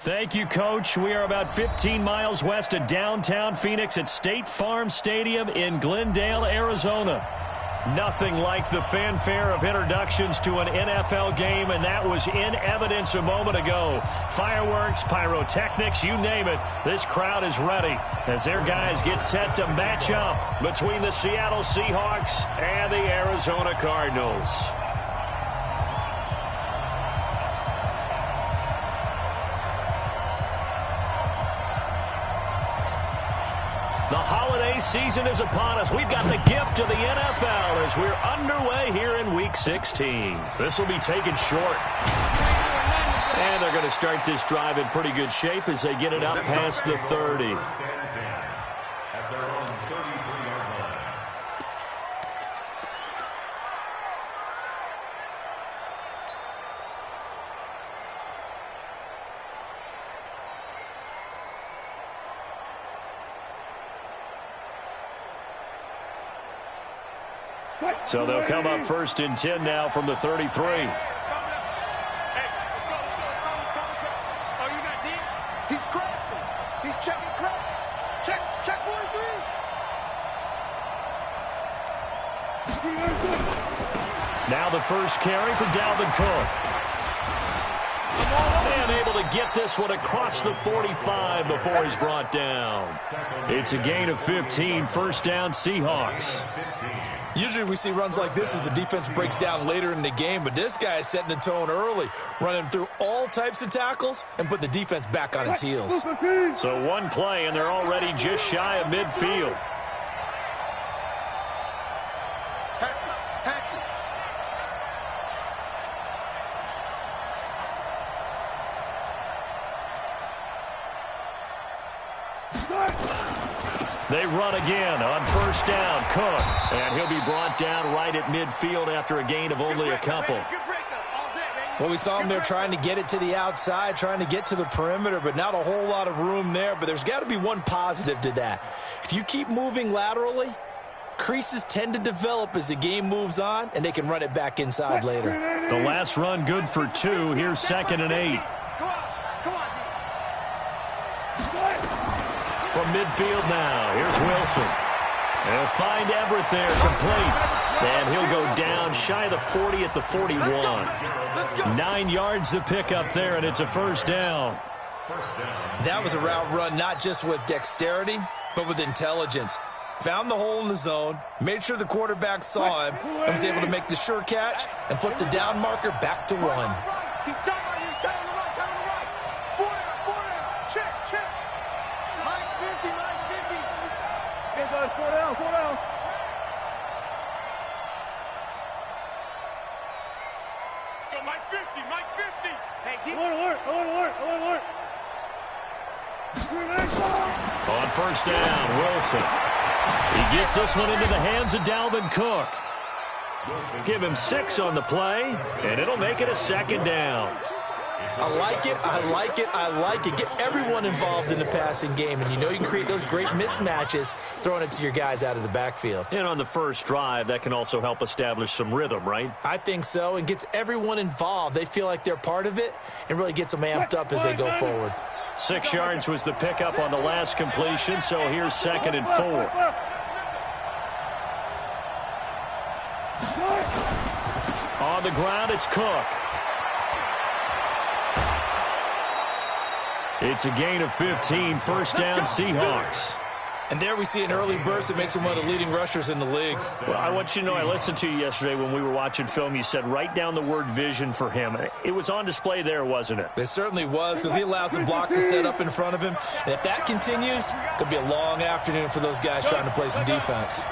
Thank you, Coach. We are about 15 miles west of downtown Phoenix at State Farm Stadium in Glendale, Arizona. Nothing like the fanfare of introductions to an NFL game, and that was in evidence a moment ago. Fireworks, pyrotechnics, you name it. This crowd is ready as their guys get set to match up between the Seattle Seahawks and the Arizona Cardinals. The holiday season is upon us. We've got the gift of the NFL as we're underway here in Week 16. This will be taken short. And they're going to start this drive in pretty good shape as they get it up past the 30. So they'll come up 1st and 10 now from the 33. He's crossing. He's checking cross. Check 43. Now the first carry for Dalvin Cook. And able to get this one across the 45 before he's brought down. It's a gain of 15, 1st down Seahawks. Usually we see runs like this as the defense breaks down later in the game, but this guy is setting the tone early, running through all types of tackles and putting the defense back on its heels. So one play, and they're already just shy of midfield. They run again on 1st down. Cook. And he'll be brought down right at midfield after a gain of only a couple. Well, we saw him there trying to get it to the outside, trying to get to the perimeter, but not a whole lot of room there. But there's got to be one positive to that. If you keep moving laterally, creases tend to develop as the game moves on, and they can run it back inside later. The last run good for 2. Here's 2nd and 8. From midfield now, here's Wilson. They'll find Everett there, complete. And he'll go down shy of the 40 at the 41. 9 yards to pick up there, and it's a 1st down. That was a route run not just with dexterity, but with intelligence. Found the hole in the zone, made sure the quarterback saw him, and was able to make the sure catch and flip the down marker back to 1. Four down. Go, Mike 50. Hey, alert. On 1st down, Wilson. He gets this one into the hands of Dalvin Cook. Give him 6 on the play, and it'll make it a 2nd down. I like it. Get everyone involved in the passing game, and you know you can create those great mismatches throwing it to your guys out of the backfield. And on the first drive, that can also help establish some rhythm, right? I think so, and gets everyone involved. They feel like they're part of it and really gets them amped up as they go forward. 6 yards was the pickup on the last completion, so here's 2nd and 4. On the ground, it's Cook. It's a gain of 15, 1st down Seahawks. And there we see an early burst that makes him one of the leading rushers in the league. Well, I want you to know, I listened to you yesterday when we were watching film. You said write down the word vision for him. It was on display there, wasn't it? It certainly was, because he allows the blocks to set up in front of him. And if that continues, it could be a long afternoon for those guys trying to play some defense.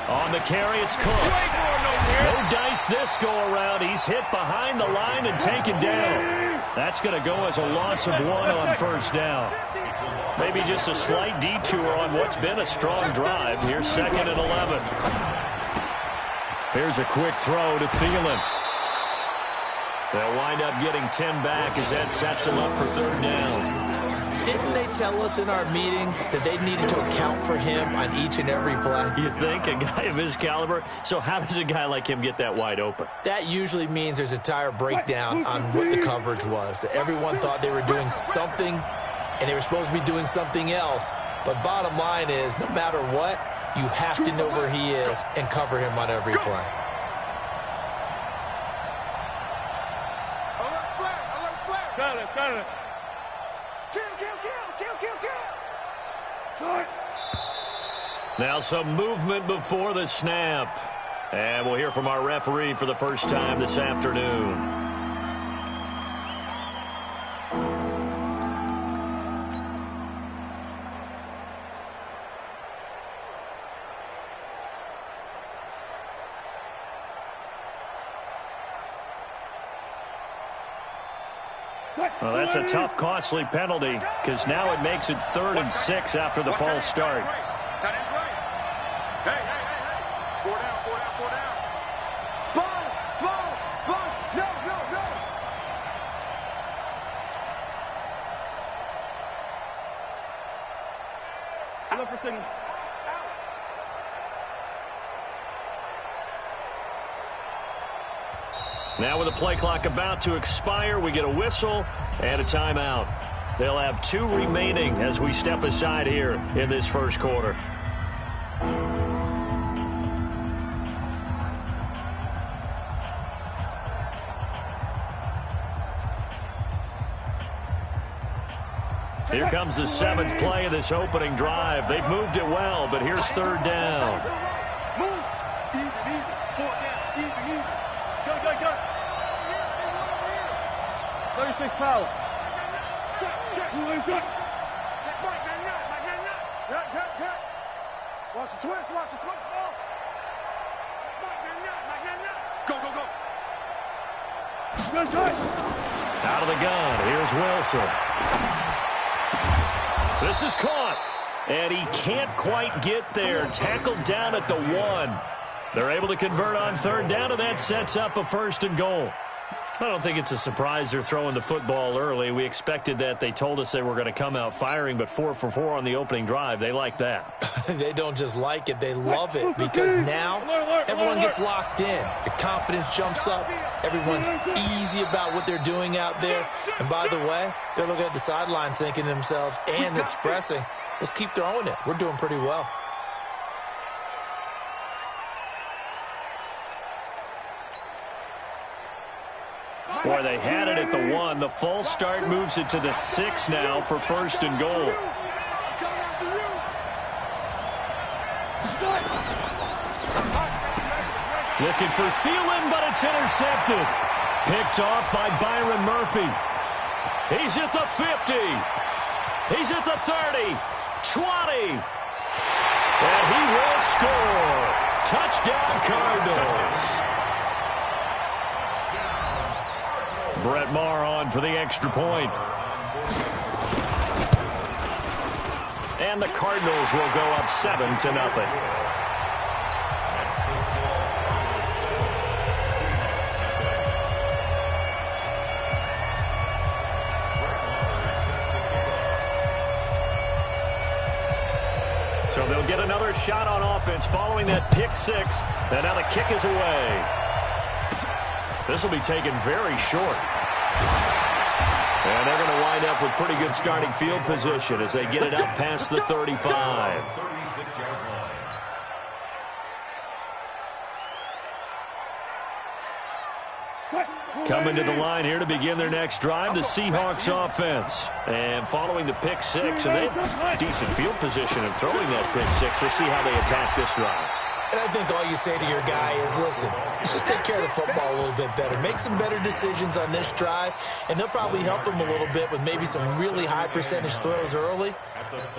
On the carry, it's Cook. No dice this go-around. He's hit behind the line and taken down. That's going to go as a loss of 1 on 1st down. Maybe just a slight detour on what's been a strong drive. Here's 2nd and 11. Here's a quick throw to Thielen. They'll wind up getting 10 back as that sets them up for 3rd down. Didn't they tell us in our meetings that they needed to account for him on each and every play? You think? A guy of his caliber? So how does a guy like him get that wide open? That usually means there's a tire breakdown on what the coverage was. That everyone thought they were doing something, and they were supposed to be doing something else. But bottom line is, no matter what, you have to know where he is and cover him on every play. Got it. Kill. Now some movement before the snap. And we'll hear from our referee for the first time this afternoon. Well, that's a tough, costly penalty because now it makes it 3rd and 6 after the false start. Tight end's right. Hey. 4 down. Sponge. No. Look for signal. Now with the play clock about to expire, we get a whistle and a timeout. They'll have 2 remaining as we step aside here in this first quarter. Here comes the 7th play of this opening drive. They've moved it well, but here's 3rd down. Move. Even. 4 down. Even. Go. 36 power. Check. Who is it? Check Mike, man. Cut. Watch the twist, ball. Mike, man. Go. Good touch. Out of the gun, here's Wilson. This is caught, and he can't quite get there. Tackled down at the 1. They're able to convert on 3rd down, and that sets up a 1st and goal. I don't think it's a surprise they're throwing the football early. We expected that. They told us they were going to come out firing, but 4 for 4 on the opening drive. They like that. They don't just like it, they love it, because now everyone gets locked in. Your confidence jumps up. Everyone's easy about what they're doing out there. And by the way, they're looking at the sideline thinking to themselves and expressing, let's keep throwing it. We're doing pretty well. Boy, they had it at the 1. The false start moves it to the 6 now for 1st and goal. Looking for Thielen, but it's intercepted. Picked off by Byron Murphy. He's at the 50. He's at the 30. 20. And he will score. Touchdown, Cardinals. Brett Maher on for the extra point. And the Cardinals will go up 7-0. So they'll get another shot on offense following that pick 6. And now the kick is away. This will be taken very short. And they're going to wind up with pretty good starting field position as they get it up past the 35. Coming to the line here to begin their next drive, the Seahawks offense. And following the pick 6, and they have decent field position in throwing that pick 6. We'll see how they attack this drive. And I think all you say to your guy is, listen, let's just take care of the football a little bit better. Make some better decisions on this drive, and they'll probably help him a little bit with maybe some really high percentage throws early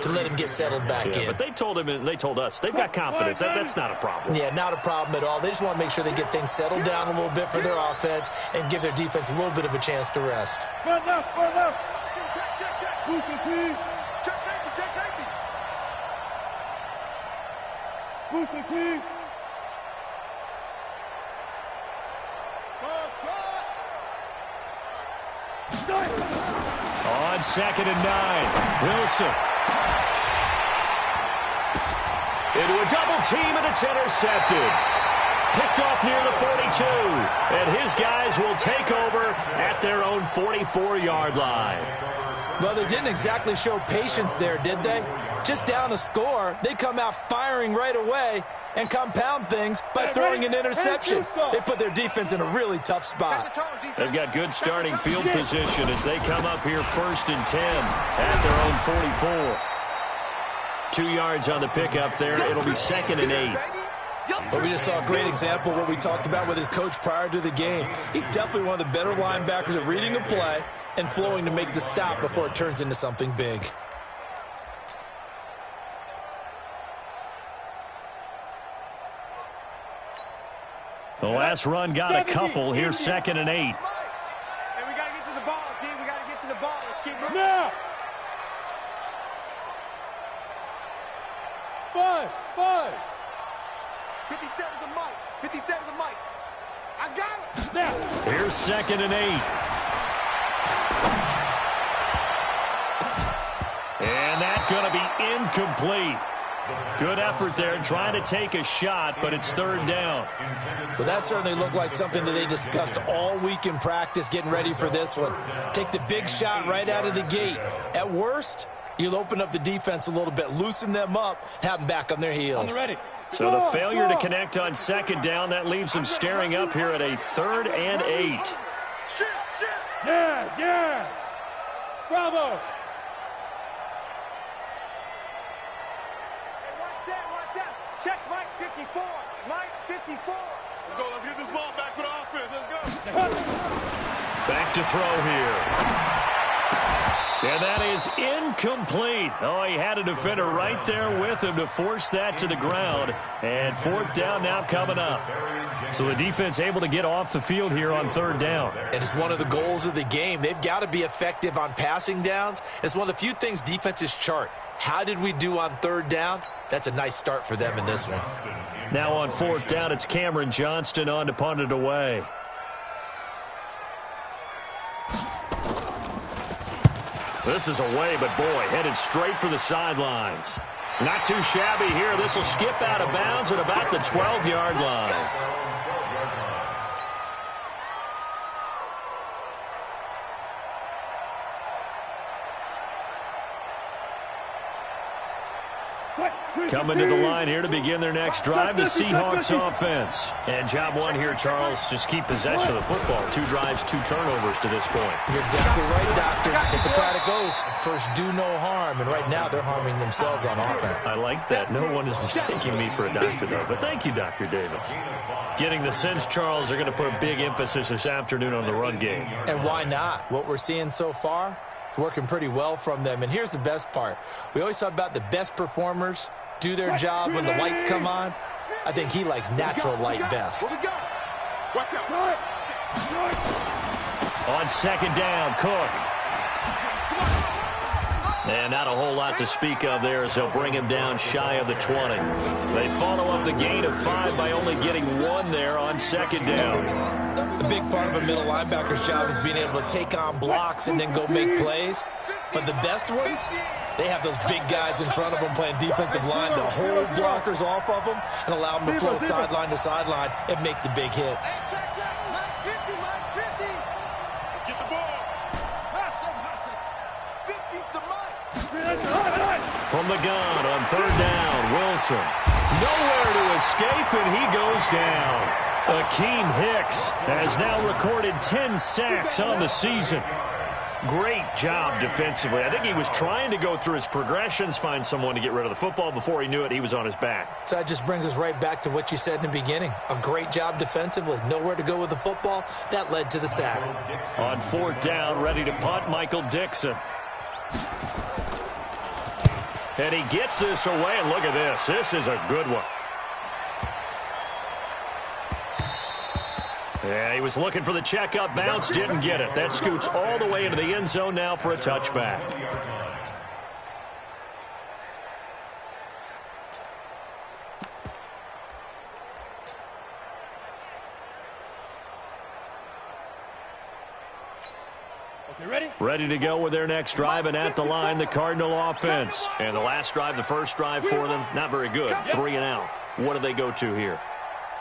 to let him get settled back in. But they told him and they told us they've got confidence. That's not a problem. Yeah, not a problem at all. They just want to make sure they get things settled down a little bit for their offense and give their defense a little bit of a chance to rest. Front left. Check. Move the team. Check safety. Move the team. on 2nd and 9. Wilson. Into a double team, and it's intercepted. Picked off near the 42. And his guys will take over at their own 44-yard line. Well, they didn't exactly show patience there, did they? Just down a score, they come out firing right away and compound things by throwing an interception. They put their defense in a really tough spot. They've got good starting field position as they come up here 1st and 10 at their own 44. 2 yards on the pickup there. It'll be 2nd and 8. But we just saw a great example of what we talked about with his coach prior to the game. He's definitely one of the better linebackers at reading a play and flowing to make the stop before it turns into something big. The last run got a couple. Here's 2nd and 8. Hey, we got to get to the ball, team. We got to get to the ball. Let's keep moving. Now! Five! 57's a Mike. 57's a Mike. I got him. Now! Here's 2nd and 8. And that's going to be incomplete. Good effort there trying to take a shot, but it's 3rd down. Well, that certainly looked like something that they discussed all week in practice getting ready for this one. Take the big shot right out of the gate. At worst, you'll open up the defense a little bit, loosen them up, have them back on their heels. Ready. So the failure to connect on 2nd down, that leaves them staring up here at a 3rd and 8. Shit. Yes! Bravo! Watch out. Check Mike 54. Mike 54. Let's go. Let's get this ball back for the offense. Let's go. Back to throw here. And that is incomplete. Oh, he had a defender right there with him to force that to the ground. And 4th down now coming up. So the defense able to get off the field here on 3rd down. And it's one of the goals of the game. They've got to be effective on passing downs. It's one of the few things defenses chart. How did we do on 3rd down? That's a nice start for them in this one. Now on 4th down, it's Cameron Johnston on to punt it away. This is away, but boy, headed straight for the sidelines. Not too shabby here. This will skip out of bounds at about the 12-yard line. Coming to the line here to begin their next drive, the Seahawks offense. And job one here, Charles, just keep possession of the football. 2 drives, 2 turnovers to this point. You're exactly right, Doctor. Hippocratic oath. First, do no harm. And right now, they're harming themselves on offense. I like that. No one is mistaking me for a doctor, though. But thank you, Dr. Davis. Getting the sense, Charles, they're going to put a big emphasis this afternoon on the run game. And why not? What we're seeing so far, it's working pretty well from them. And here's the best part. We always talk about the best performers do their job when the lights come on. I think he likes natural light best. Watch out. On 2nd down, Cook. And not a whole lot to speak of there as they'll bring him down shy of the 20. They follow up the gain of 5 by only getting 1 there on 2nd down. A big part of a middle linebacker's job is being able to take on blocks and then go make plays. But the best ones, they have those big guys in front of them playing defensive line to hold blockers off of them and allow them to flow sideline to sideline and make the big hits. Check. Mike 50. Let's get the ball. Hustle. 50's the Mike. From the gun on 3rd down, Wilson. Nowhere to escape, and he goes down. Akeem Hicks has now recorded 10 sacks on the season. Great job defensively. I think he was trying to go through his progressions, find someone to get rid of the football. Before he knew it, he was on his back. So that just brings us right back to what you said in the beginning. A great job defensively. Nowhere to go with the football. That led to the sack. On 4th down, ready to punt, Michael Dixon. And he gets this away, and look at this. This is a good one. Yeah, he was looking for the checkup bounce, didn't get it. That scoots all the way into the end zone now for a touchback. Okay, ready? Ready to go with their next drive, and at the line, the Cardinal offense. And the last drive, the first drive for them, not very good. 3 and out. What do they go to here?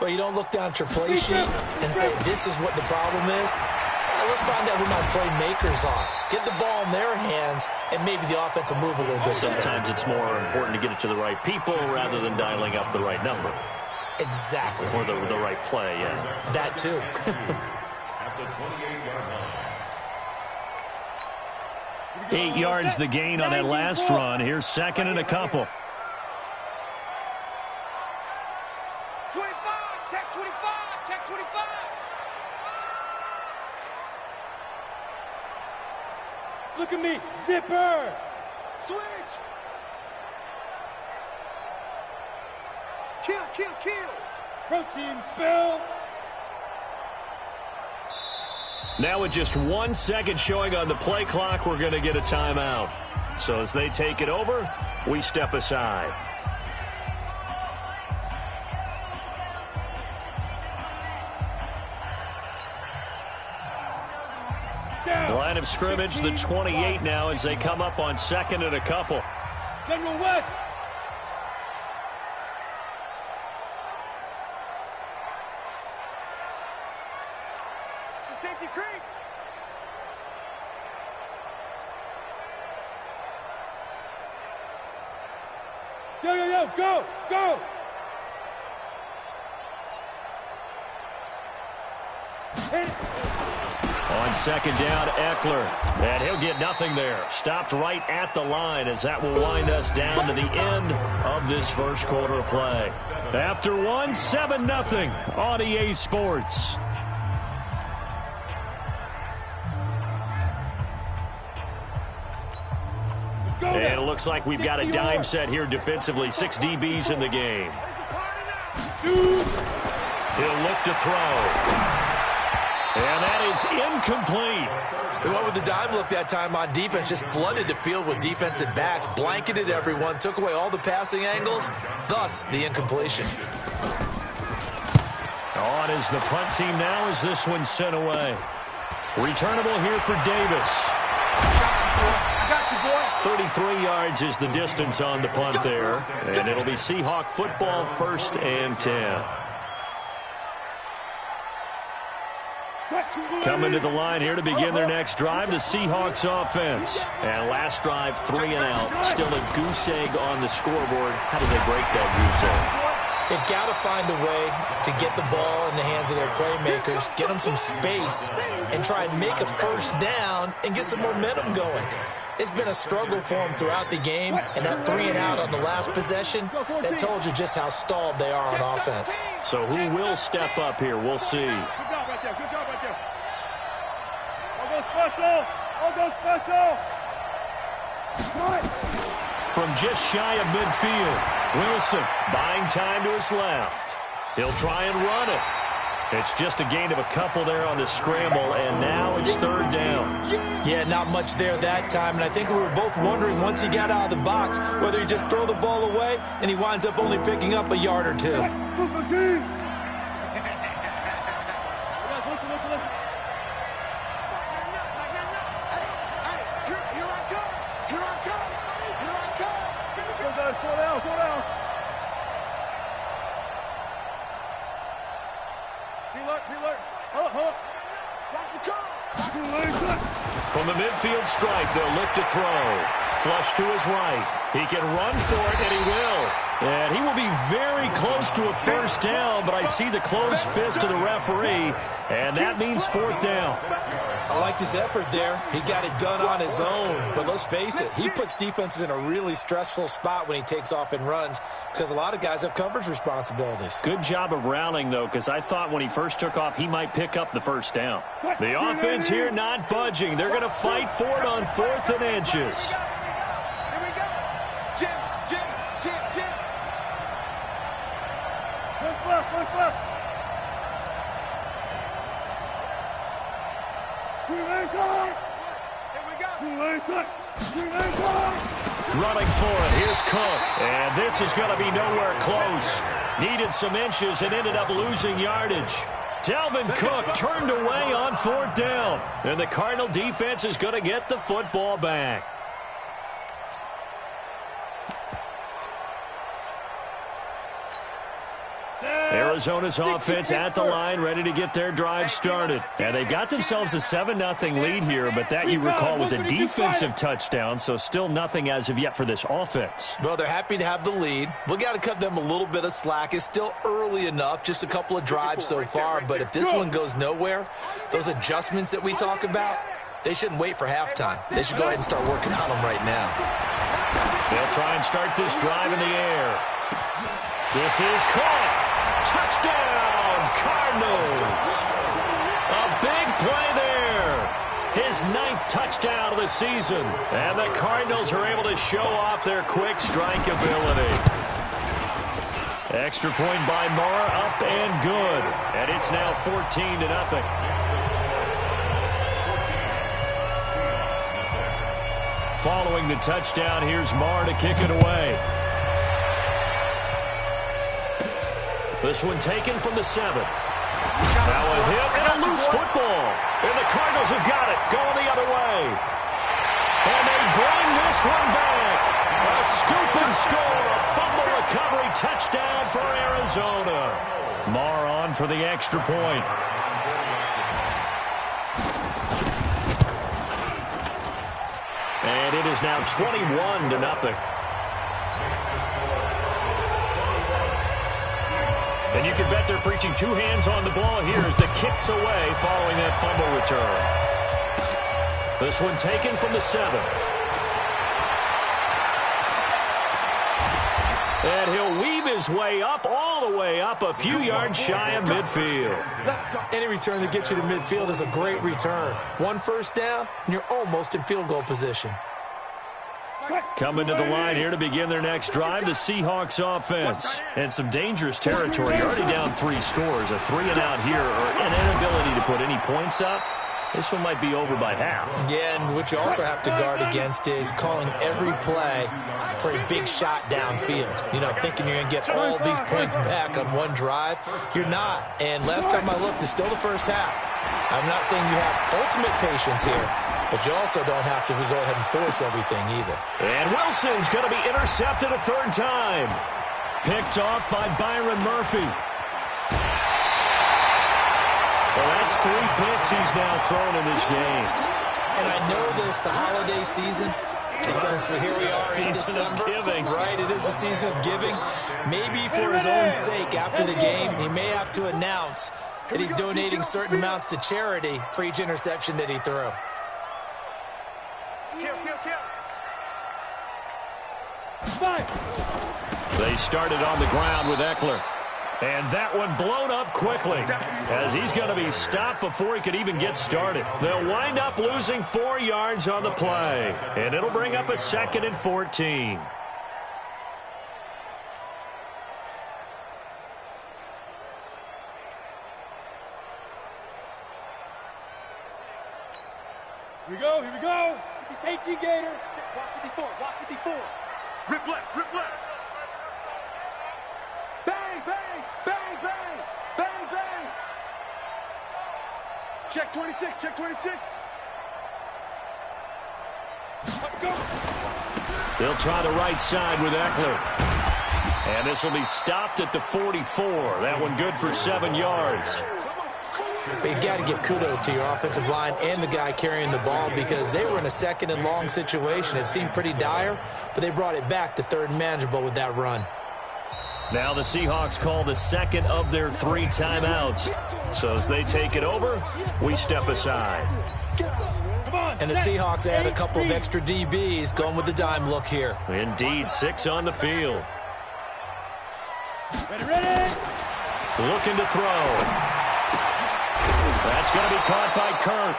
Well, you don't look down at your play sheet and say, this is what the problem is. Let's find out who my playmakers are. Get the ball in their hands, and maybe the offense will move a little bit better. Sometimes it's more important to get it to the right people rather than dialing up the right number. Exactly. Or the right play, yeah. That too. At the 28-yard line. 8 yards the gain on that last run. Here's second and a couple. 25, check 25, check 25. Look at me, zipper. Switch. Kill, kill, kill. Protein spill. Now with just 1 second showing on the play clock, we're going to get a timeout. So as they take it over, we step aside. Down. Line of scrimmage, the 28 now as they come up on second and a couple. General West. It's a safety creep. Yo, yo, yo, go, go. Hit it. On second down, Eckler. And he'll get nothing there. Stopped right at the line as that will wind us down to the end of this first quarter of play. After one, 7-0 on EA Sports. And it looks like we've got a dime set here defensively. 6 DBs in the game. He'll look to throw. And that is incomplete. They went with the dime look that time on defense, just flooded the field with defensive backs, blanketed everyone, took away all the passing angles, thus the incompletion. On is the punt team now as this one's sent away. Returnable here for Davis. I got you, boy. 33 yards is the distance on the punt there. And it'll be Seahawk football, 1st and 10. Coming to the line here to begin their next drive, the Seahawks offense. And last drive, 3 and out. Still a goose egg on the scoreboard. How do they break that goose egg? They've got to find a way to get the ball in the hands of their playmakers, get them some space, and try and make a first down and get some momentum going. It's been a struggle for them throughout the game, and that 3 and out on the last possession, that told you just how stalled they are on offense. So who will step up here? We'll see. Good job right there. Good job right there. I'll go special. I'll go special. From just shy of midfield, Wilson buying time to his left. He'll try and run it. It's just a gain of a couple there on the scramble, and now it's 3rd down. Yeah, not much there that time, and I think we were both wondering once he got out of the box whether he just throw the ball away and he winds up only picking up a yard or 2. Listen. Go down. Preload. Hold. Watch the car. From the midfield stripe, they'll look to throw. Flush to his right. He can run for it, and he will. And he will be very close to a first down, but I see the closed fist of the referee, and that means 4th down. I liked his effort there. He got it done on his own. But let's face it, he puts defenses in a really stressful spot when he takes off and runs because a lot of guys have coverage responsibilities. Good job of rallying, though, because I thought when he first took off, he might pick up the first down. The offense here not budging. They're going to fight for it on 4th and inches. Here we go. Jim. Look left. Running for it. Here's Cook. And this is going to be nowhere close. Needed some inches and ended up losing yardage. Dalvin Cook turned away on 4th down. And the Cardinal defense is going to get the football back. Arizona's offense at the line, ready to get their drive started. And they got themselves a 7-0 lead here, but that, you recall, was a defensive touchdown, so still nothing as of yet for this offense. Well, they're happy to have the lead. We got to cut them a little bit of slack. It's still early enough, just a couple of drives so far, but if this one goes nowhere, those adjustments that we talk about, they shouldn't wait for halftime. They should go ahead and start working on them right now. They'll try and start this drive in the air. This is caught. Touchdown, Cardinals. A big play there. His 9th touchdown of the season. And the Cardinals are able to show off their quick strike ability. Extra point by Moore, up and good. And it's now 14-0. Following the touchdown, here's Moore to kick it away. This one taken from the 7. Now a hit and a loose football. And the Cardinals have got it, going the other way. And they bring this one back. A scoop and score, a fumble recovery touchdown for Arizona. Moore on for the extra point. And it is now 21-0. And you can bet they're preaching 2 hands on the ball here as the kick's away following that fumble return. This one taken from the 7. And he'll weave his way up, all the way up, a few yards shy of midfield. Any return that gets you to midfield is a great return. 1 first down, and you're almost in field goal position. Coming to the line here to begin their next drive, the Seahawks offense. And some dangerous territory. You're already down 3 scores. A 3-and-out here, or an inability to put any points up. This one might be over by half. Yeah, and what you also have to guard against is calling every play for a big shot downfield. You know, thinking you're going to get all these points back on one drive. You're not. And last time I looked, it's still the first half. I'm not saying you have ultimate patience here, but you also don't have to go ahead and force everything either. And Wilson's going to be intercepted a 3rd time. Picked off by Byron Murphy. Well, that's 3 picks he's now thrown in this game. And I know this, the holiday season, because here we are in December. Giving. Right, it is the season of giving. Maybe for his own sake, after the game, he may have to announce that he's donating certain amounts to charity for each interception that he threw. They started on the ground with Eckler. And that one blown up quickly as he's going to be stopped before he could even get started. They'll wind up losing 4 yards on the play. And it'll bring up a 2nd and 14. Here we go, here we go. KT Gator. Watch 54. Rip left, rip left. Bang, bang, bang, bang, bang, bang. Check 26, check 26. Let's go. They'll try the right side with Eckler. And this will be stopped at the 44. That one good for 7 yards. But you got to give kudos to your offensive line and the guy carrying the ball because they were in a 2nd and long situation. It seemed pretty dire, but they brought it back to 3rd and manageable with that run. Now the Seahawks call the 2nd of their 3 timeouts. So as they take it over, we step aside. And the Seahawks add a couple of extra DBs going with the dime look here. Indeed, 6 on the field. Ready. Looking to throw. That's going to be caught by Kirk.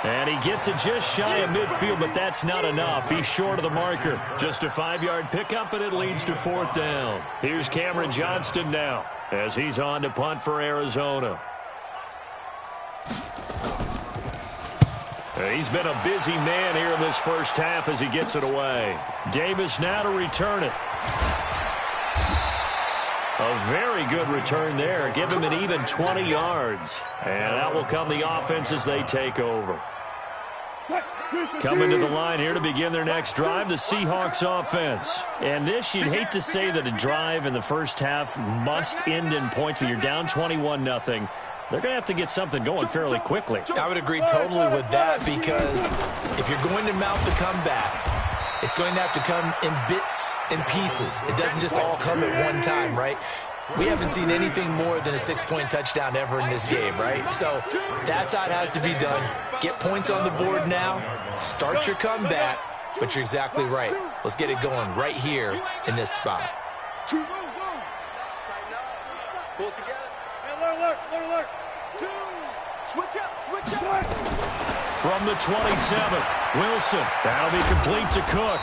And he gets it just shy of midfield, but that's not enough. He's short of the marker. Just a 5-yard pickup, and it leads to 4th down. Here's Cameron Johnston now as he's on to punt for Arizona. He's been a busy man here in this first half as he gets it away. Davis now to return it. A A very good return there. Give him an even 20 yards. And out will come the offense as they take over. Coming to the line here to begin their next drive, the Seahawks offense. And this, you'd hate to say that a drive in the first half must end in points, but you're down 21-0. They're going to have to get something going fairly quickly. I would agree totally with that, because if you're going to mount the comeback, it's going to have to come in bits and pieces. It doesn't just all come at one time, right? We haven't seen anything more than a 6-point touchdown ever in this game, right? So that's how it has to be done. Get points on the board now. Start your comeback. But you're exactly right. Let's get it going right here in this spot. Pull it together. Alert. Switch up. From the 27, Wilson. That'll be complete to Cook.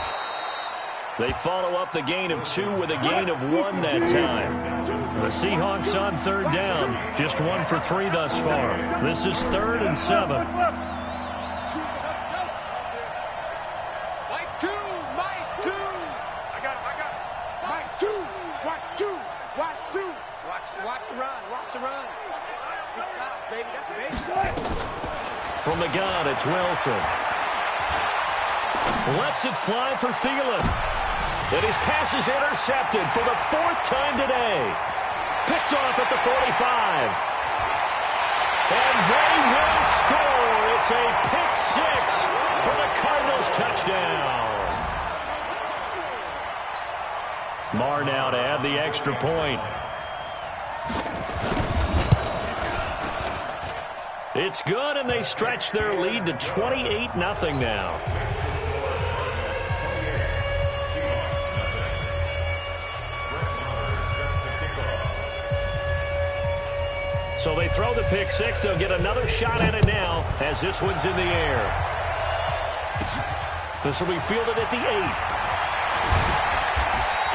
They follow up the gain of 2 with a gain of 1 that time. The Seahawks on third down, just 1 for 3 thus far. This is 3rd and 7. Mike 2. I got it. Mike 2. Watch 2. Watch the run. Good shot, baby. That's big. From the gun, it's Wilson. Lets it fly for Thielen. And his pass is intercepted for the 4th time today. Picked off at the 45. And they will score. It's a pick 6 for the Cardinals touchdown. Marr now to add the extra point. It's good, and they stretch their lead to 28-0 now. So they throw the pick 6. They'll get another shot at it now as this one's in the air. This will be fielded at the 8.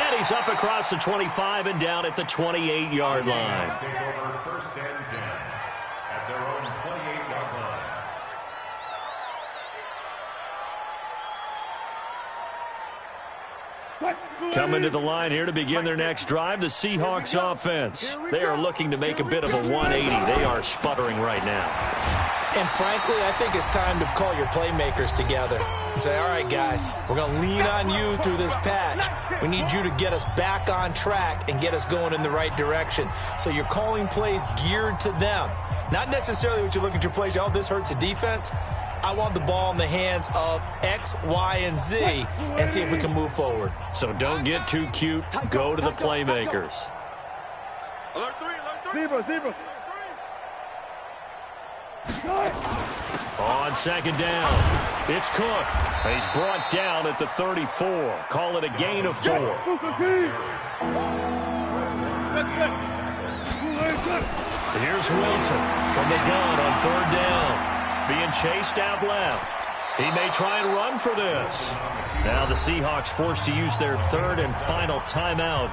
And he's up across the 25 and down at the 28-yard line. Take over 1st and 10 at their own 28-yard line. Coming to the line here to begin their next drive, the Seahawks offense. They are looking to make a bit of a 180. They are sputtering right now. And frankly, I think it's time to call your playmakers together and say, all right, guys, we're going to lean on you through this patch. We need you to get us back on track and get us going in the right direction. So you're calling plays geared to them. Not necessarily what you look at your plays, oh, this hurts the defense. I want the ball in the hands of X, Y, and Z and see if we can move forward. So don't get too cute. Go to the playmakers. Alert 3. Zebra. On 2nd down, it's Cook. He's brought down at the 34. Call it a gain of 4. Here's Wilson from the gun on 3rd down. Being chased out left. He may try and run for this. Now the Seahawks forced to use their 3rd and final timeout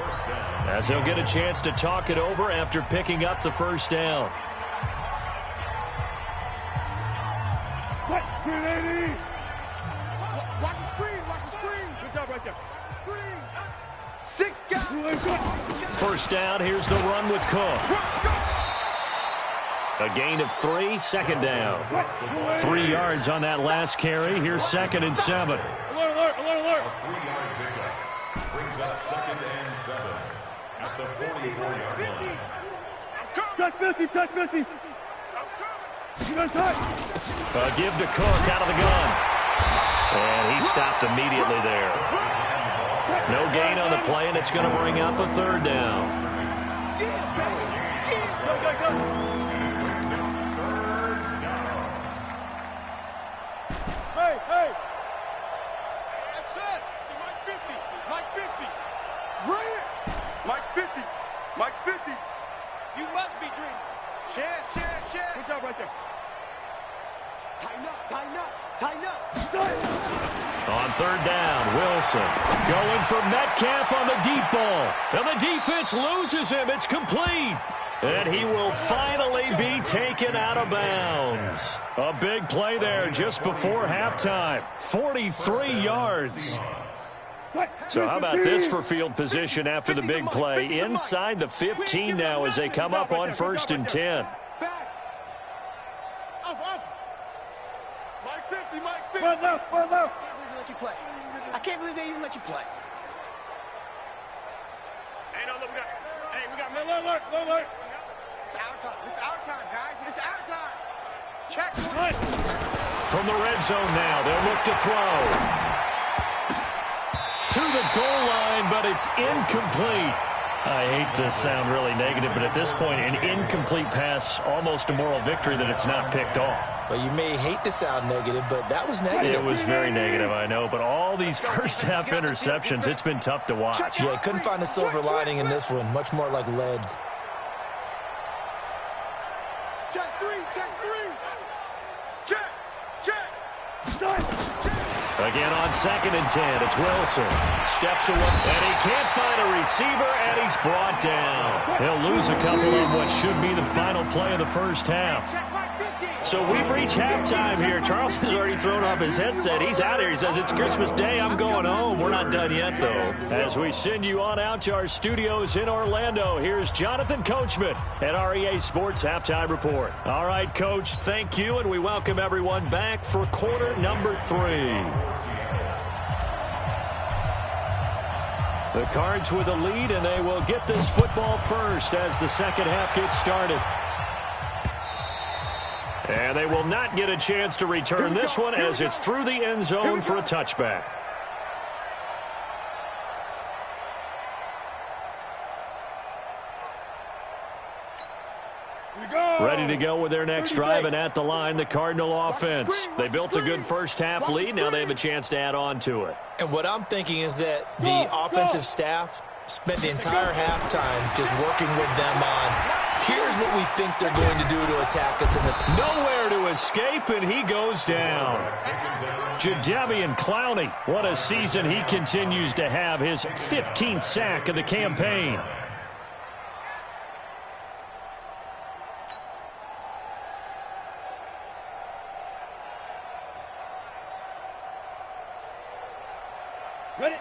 as they'll get a chance to talk it over after picking up the 1st down. Watch the screen. Good job right there. Screen. 6 guys. 1st down, here's the run with Cook. A gain of 3, 2nd down. 3 yards on that last carry. Here's 2nd and 7. A 3-yard pickup brings up 2nd and 7 at the 44-yard line. Touch 50. A give to Cook out of the gun. And he stopped immediately there. No gain on the play, and it's going to bring up a 3rd down. Hey. That's it. Mike 50. Bring it. Mike's 50. You must be dreaming. Share. Good job right there. Tighten up. On 3rd down, Wilson going for Metcalf on the deep ball. And the defense loses him. It's complete. And he will finally be taken out of bounds. A big play there just before halftime. 43 yards. So how about this for field position after the big play? Inside the 15 now as they come up on 1st and 10. Mike 50, Mike 50. I can't believe they let you play. I can't believe they even let you play. Hey, no, look, we got alert, alert. It's our time. This is our time, guys. It's our time. Check. From the red zone now, they'll look to throw. To the goal line, but it's incomplete. I hate to sound really negative, but at this point, an incomplete pass, almost a moral victory that it's not picked off. Well, you may hate to sound negative, but that was negative. It was very negative, I know, but all these first-half interceptions, it's been tough to watch. Yeah, couldn't find a silver lining in this one. Much more like lead. Check three. Again on 2nd and 10, it's Wilson. Steps away, and he can't find a receiver, and he's brought down. He'll lose a couple on what should be the final play of the first half. So we've reached halftime here. Charles has already thrown off his headset. He's out here. He says, it's Christmas Day. I'm going home. We're not done yet, though. As we send you on out to our studios in Orlando, here's Jonathan Coachman at REA Sports Halftime Report. All right, Coach, thank you, and we welcome everyone back for quarter number 3. The Cards with a lead, and they will get this football first as the second half gets started. And they will not get a chance to return this one as it's through the end zone for a touchback. Ready to go with their next drive, and at the line, the Cardinal offense. They built a good first-half lead. Now they have a chance to add on to it. And what I'm thinking is that the offensive staff spent the entire halftime just working with them on, here's what we think they're going to do to attack us in the... Nowhere to escape, and he goes down. Jadeveon Clowney, what a season he continues to have, his 15th sack of the campaign.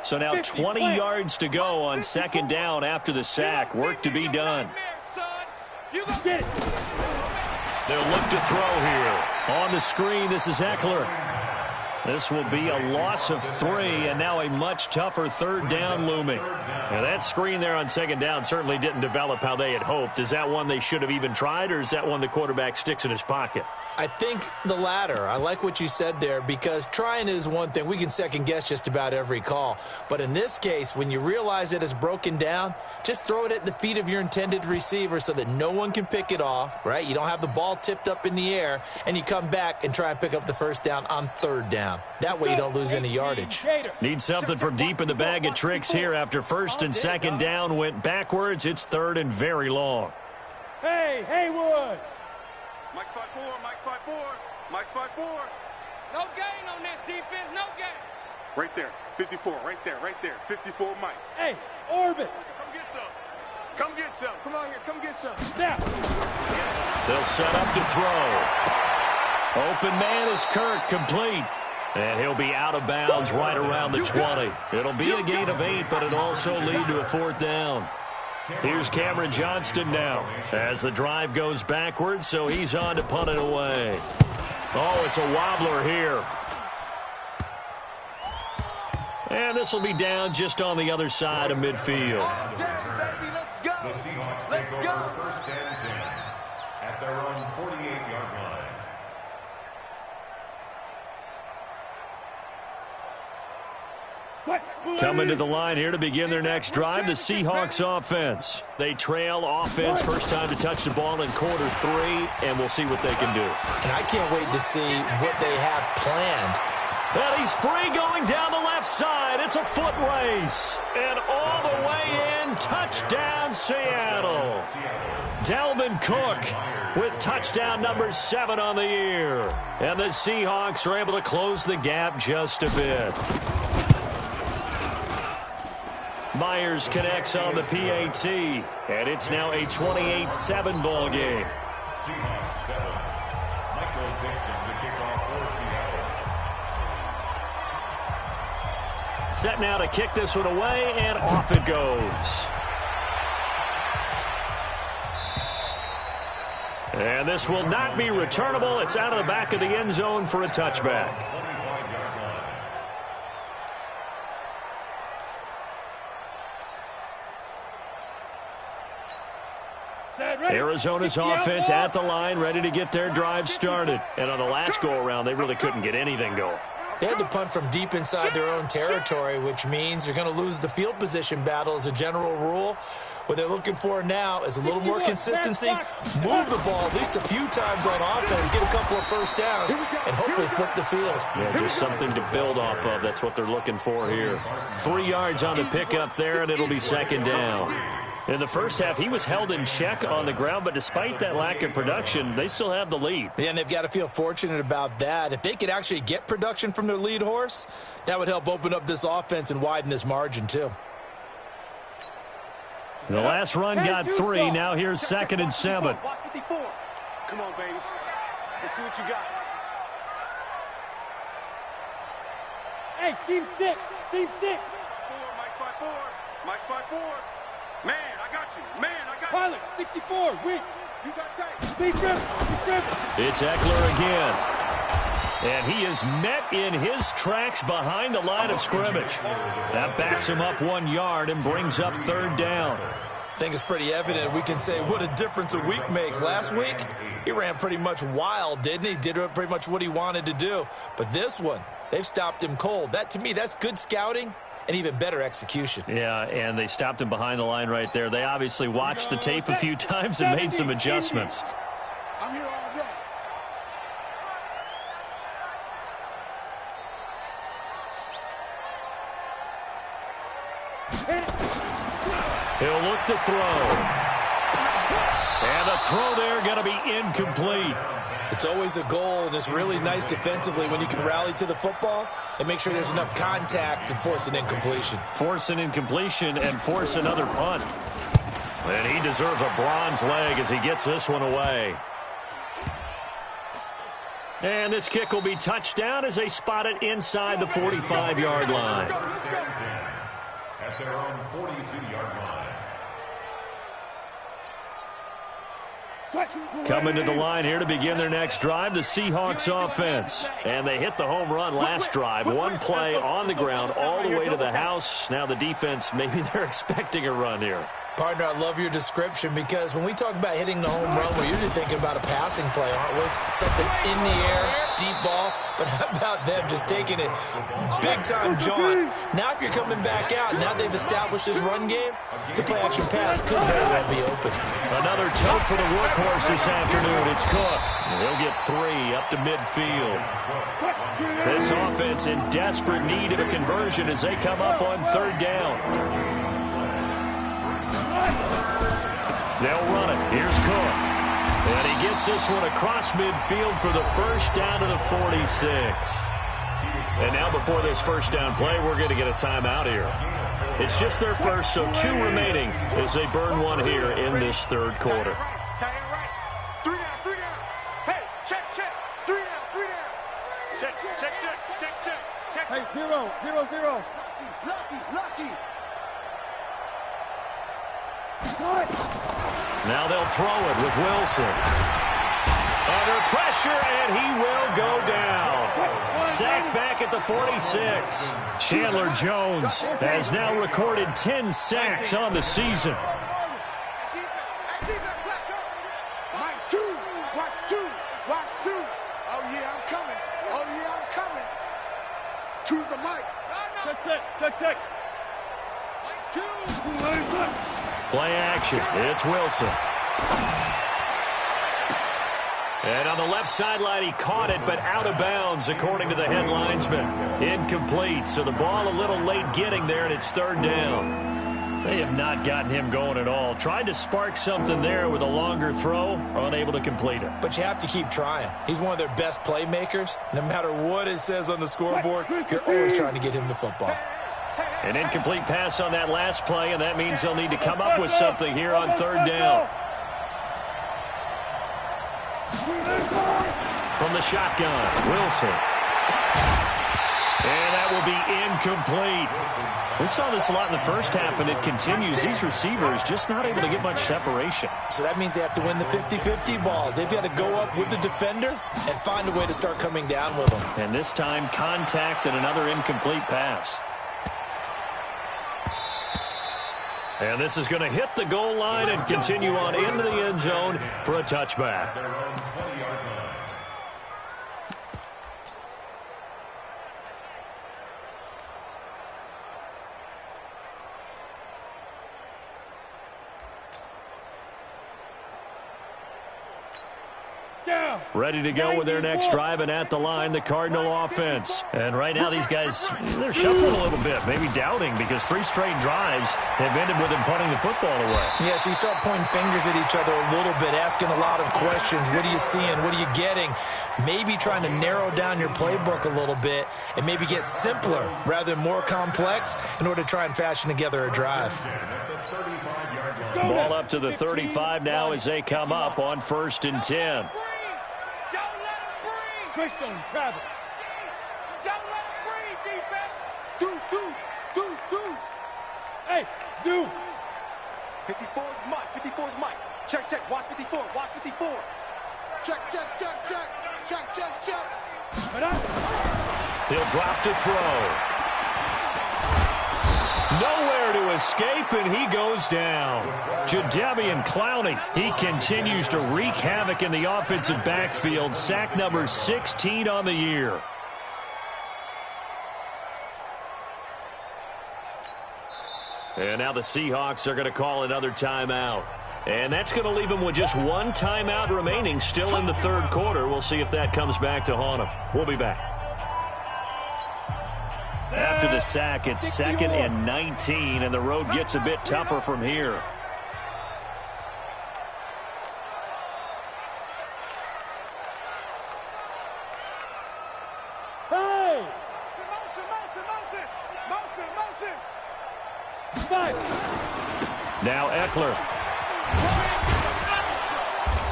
So now 20 yards to go on 2nd down after the sack. Work to be done. They'll look to throw here. On the screen, this is Eckler. This will be a loss of 3, and now a much tougher 3rd down looming. Now that screen there on 2nd down certainly didn't develop how they had hoped. Is that one they should have even tried, or is that one the quarterback sticks in his pocket? I think the latter. I like what you said there, because trying it is one thing. We can second-guess just about every call. But in this case, when you realize it is broken down, just throw it at the feet of your intended receiver so that no one can pick it off, right? You don't have the ball tipped up in the air, and you come back and try and pick up the 1st down on 3rd down. That way you don't lose any yardage. Need something from deep in the bag of tricks here after 1st and 2nd down went backwards. It's 3rd and very long. Hey, Haywood. Mike 5-4, Mike 5-4, Mike 5-4. No gain on this defense, no gain. Right there, 54, right there, 54, Mike. Hey, Orbit. Come get some. Come get some. Come on here, come get some. Now. They'll set up to throw. Open man is Kirk, complete. And he'll be out of bounds right around the 20. It'll be a gain of 8, but it'll also lead to a 4th down. Here's Cameron Johnston now as the drive goes backwards, so he's on to punt it away. Oh, it's a wobbler here. And this will be down just on the other side of midfield. The Seahawks take over 1st and 10 at their own 48-yard line. Coming to the line here to begin their next drive, the Seahawks offense. They trail offense, first time to touch the ball in quarter 3, and we'll see what they can do. And I can't wait to see what they have planned. And he's free going down the left side. It's a foot race. And all the way in, touchdown Seattle. Dalvin Cook with touchdown number 7 on the year. And the Seahawks are able to close the gap just a bit. Myers connects on the PAT, and it's now a 28-7 ball game. Seahawks 7. Michael Dixon to kick off for Set now to kick this one away, and off it goes. And this will not be returnable. It's out of the back of the end zone for a touchback. Arizona's offense at the line, ready to get their drive started. And on the last go-around, they really couldn't get anything going. They had to punt from deep inside their own territory, which means they're going to lose the field position battle as a general rule. What they're looking for now is a little more consistency, move the ball at least a few times on offense, get a couple of first downs, and hopefully flip the field. Yeah, just something to build off of. That's what they're looking for here. 3 yards on the pickup there, and it'll be second down. In the first half, he was held in check on the ground, but despite that lack of production, they still have the lead. Yeah, and they've got to feel fortunate about that. If they could actually get production from their lead horse, that would help open up this offense and widen this margin, too. The last run got 3. Now here's 2nd and 7. Watch 54. Come on, baby. Let's see what you got. Hey, seam 6. Seam 6. Mike 5-4. Mike 5-4. Man, I got you. Man, I got you. Pilot, 64. Weak. You got tight. Be driven. It's Eckler again. And he is met in his tracks behind the line of scrimmage. That backs him up 1 yard and brings up 3rd down. I think it's pretty evident. We can say what a difference a week makes. Last week, he ran pretty much wild, didn't he? Did pretty much what he wanted to do. But this one, they've stopped him cold. That, to me, that's good scouting and even better execution. Yeah, and they stopped him behind the line right there. They obviously watched the tape a few times and made some adjustments. I'm here all day. He'll look to throw. And the throw there going to be incomplete. It's always a goal, and it's really nice defensively when you can rally to the football and make sure there's enough contact to force an incompletion. Force an incompletion and force another punt. And he deserves a bronze leg as he gets this one away. And this kick will be touchdown as they spot it inside the 45-yard line. At their own 42-yard line. Coming to the line here to begin their next drive, the Seahawks offense. And they hit the home run last drive. One play on the ground all the way to the house. Now the defense, maybe they're expecting a run here. Partner, I love your description because when we talk about hitting the home run, we're usually thinking about a passing play, aren't we? Something in the air, deep ball. But how about them just taking it big-time jaunt? Now if you're coming back out, now they've established this run game, the play-action pass could very well be open. Another tote for the workhorse this afternoon. It's Cook. He'll get 3 up to midfield. This offense in desperate need of a conversion as they come up on 3rd down. They'll run it. Here's Cook. And he gets this one across midfield for the first down to the 46. And now before this first down play, we're going to get a timeout here. It's just their first, so 2 remaining as they burn one here in this 3rd quarter. Tie it right. 3 down, 3 down. Hey, check. 3 down, 3 down. Check. Hey, 0. Lucky. Now they'll throw it with Wilson. Under pressure, and he will go down. Sacked back at the 46. Chandler Jones has now recorded 10 sacks on the season. Mike 2. Watch 2. Oh, yeah, I'm coming. 2's the mic. Check. Mike 2. Play action. It's Wilson. And on the left sideline, he caught it, but out of bounds, according to the head linesman. Incomplete, so the ball a little late getting there, and it's 3rd down. They have not gotten him going at all. Tried to spark something there with a longer throw, unable to complete it. But you have to keep trying. He's one of their best playmakers. No matter what it says on the scoreboard, you're always trying to get him the football. An incomplete pass on that last play, and that means they'll need to come up with something here on 3rd down. From the shotgun, Wilson. And that will be incomplete. We saw this a lot in the first half, and it continues. These receivers just not able to get much separation. So that means they have to win the 50-50 balls. They've got to go up with the defender and find a way to start coming down with them. And this time, contact and another incomplete pass. And this is going to hit the goal line and continue on into the end zone for a touchback. Ready to go with their next drive, and at the line, the Cardinal offense. And right now, these guys, they're shuffling a little bit, maybe doubting, because 3 straight drives have ended with them punting the football away. Yeah, so you start pointing fingers at each other a little bit, asking a lot of questions. What are you seeing? What are you getting? Maybe trying to narrow down your playbook a little bit and maybe get simpler rather than more complex in order to try and fashion together a drive. Ball up to the 35 now as they come up on 1st and 10. Christian, Travis. Don't let him breathe, defense. Deuce. Hey, Zoo. 54 is Mike. 54 is Mike. Check. Watch 54. Watch 54. Check. He'll drop to throw. Nowhere to escape, and he goes down. Jadeveon Clowney, he continues to wreak havoc in the offensive backfield. Sack number 16 on the year. And now the Seahawks are going to call another timeout. And that's going to leave them with just 1 timeout remaining still in the 3rd quarter. We'll see if that comes back to haunt them. We'll be back. After the sack, it's 2nd and 19, and the road gets a bit tougher from here. Hey! Motion. Five. Now Eckler.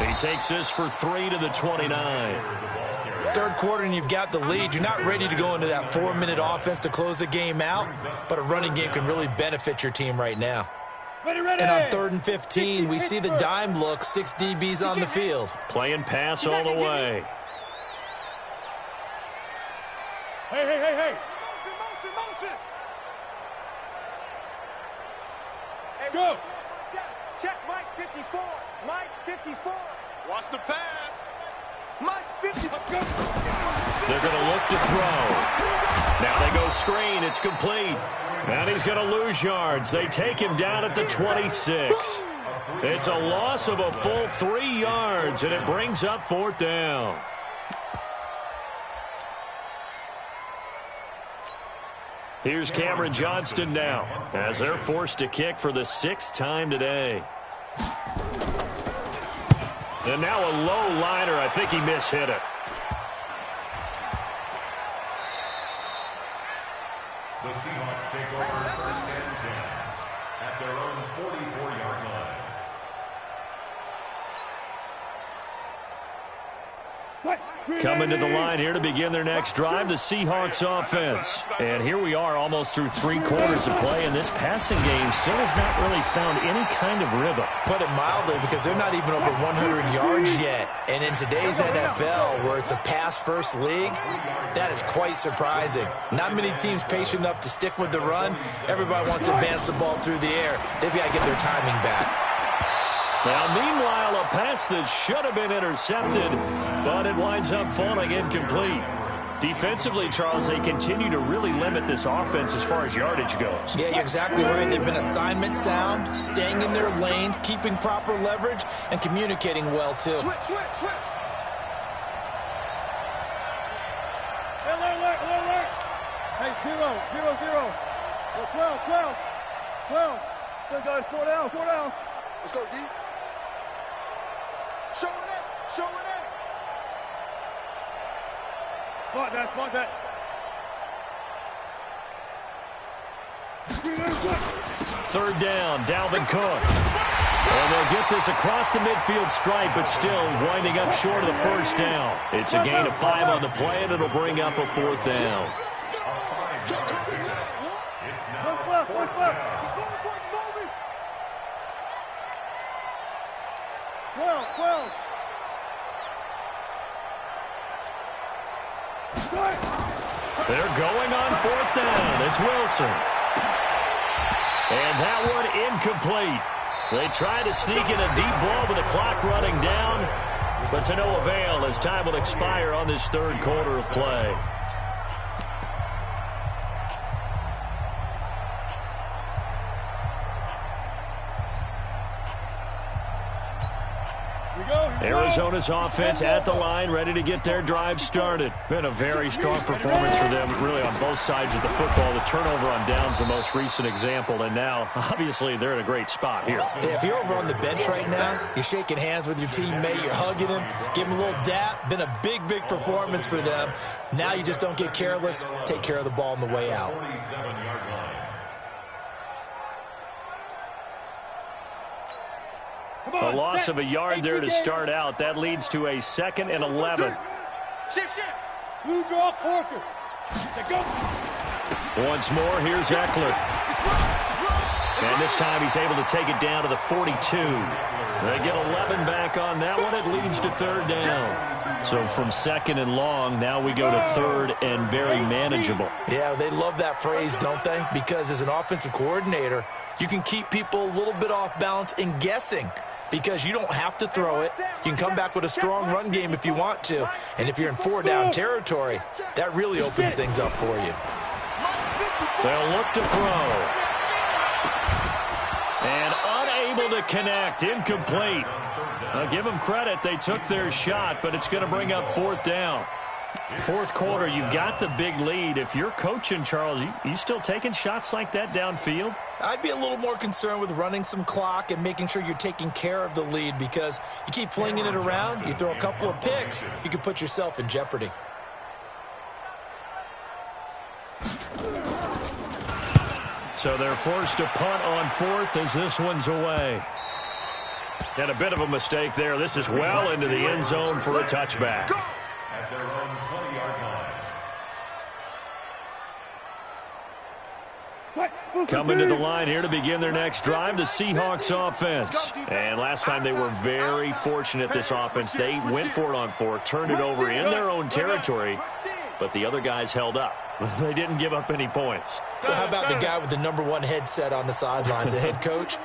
He takes this for 3 to the 29. 3rd quarter and you've got the lead. You're not ready to go into that 4-minute offense to close the game out, but a running game can really benefit your team right now. Ready. And on 3rd and 15, we see the dime look, 6 DBs on the field. Playing pass all the way. Hey. Motion. Go. Check Mike 54. Mike 54. Watch the pass. Mike 54. They're going to look to throw. Now they go screen. It's complete. And he's going to lose yards. They take him down at the 26. It's a loss of a full 3 yards, and it brings up 4th down. Here's Cameron Johnston now as they're forced to kick for the 6th time today. And now a low liner. I think he mishit it. The Seahawks take over 1st and 10 at their own 44-yard line. Coming to the line here to begin their next drive, the Seahawks offense. And here we are almost through 3 quarters of play, and this passing game still has not really found any kind of rhythm. Put it mildly, because they're not even over 100 yards yet. And in today's NFL, where it's a pass-first league, that is quite surprising. Not many teams patient enough to stick with the run. Everybody wants to advance the ball through the air. They've got to get their timing back. Now, meanwhile, a pass that should have been intercepted, but it winds up falling incomplete. Defensively, Charles, they continue to really limit this offense as far as yardage goes. Yeah, you're exactly right. They've been assignment sound, staying in their lanes, keeping proper leverage, and communicating well, too. Switch. Alert. Hey, 0. 12. Still got 4 down. Let's go deep. Show it in. Spot that. 3rd down, Dalvin Cook. And they'll get this across the midfield stripe, but still winding up short of the 1st down. It's a gain of 5 on the play, and it'll bring up a 4th down. It's now Look left, look left. 12. They're going on 4th down. It's Wilson. And that one incomplete. They tried to sneak in a deep ball with the clock running down, but to no avail as time will expire on this 3rd quarter of play. Arizona's offense at the line, ready to get their drive started. Been a very strong performance for them, really, on both sides of the football. The turnover on downs, the most recent example, and now, obviously, they're in a great spot here. Yeah, if you're over on the bench right now, you're shaking hands with your teammate, you're hugging him, give him a little dap. Been a big, big performance for them. Now you just don't get careless. Take care of the ball on the way out. 47-yard line. A loss of a yard there to start out. That leads to a 2nd and 11. Shift. Blue draw quarters. Once more, here's Eckler. And this time he's able to take it down to the 42. They get 11 back on that one. It leads to 3rd down. So from 2nd and long, now we go to 3rd and very manageable. Yeah, they love that phrase, don't they? Because as an offensive coordinator, you can keep people a little bit off balance and guessing. Because you don't have to throw it. You can come back with a strong run game if you want to. And if you're in 4-down territory, that really opens things up for you. They'll look to throw. And unable to connect. Incomplete. I'll give them credit. They took their shot, but it's going to bring up 4th down. 4th quarter, you've got the big lead. If you're coaching, Charles, you still taking shots like that downfield? I'd be a little more concerned with running some clock and making sure you're taking care of the lead, because you keep flinging it around, you throw a couple of picks, you could put yourself in jeopardy. So they're forced to punt on 4th as this one's away. And a bit of a mistake there. This is well into the end zone for a touchback. At their own 20-yard line. Coming to the line here to begin their next drive, the Seahawks offense. And last time they were very fortunate, this offense. They went for it on 4th, turned it over in their own territory, but the other guys held up. They didn't give up any points. So how about the guy with the #1 headset on the sidelines, the head coach?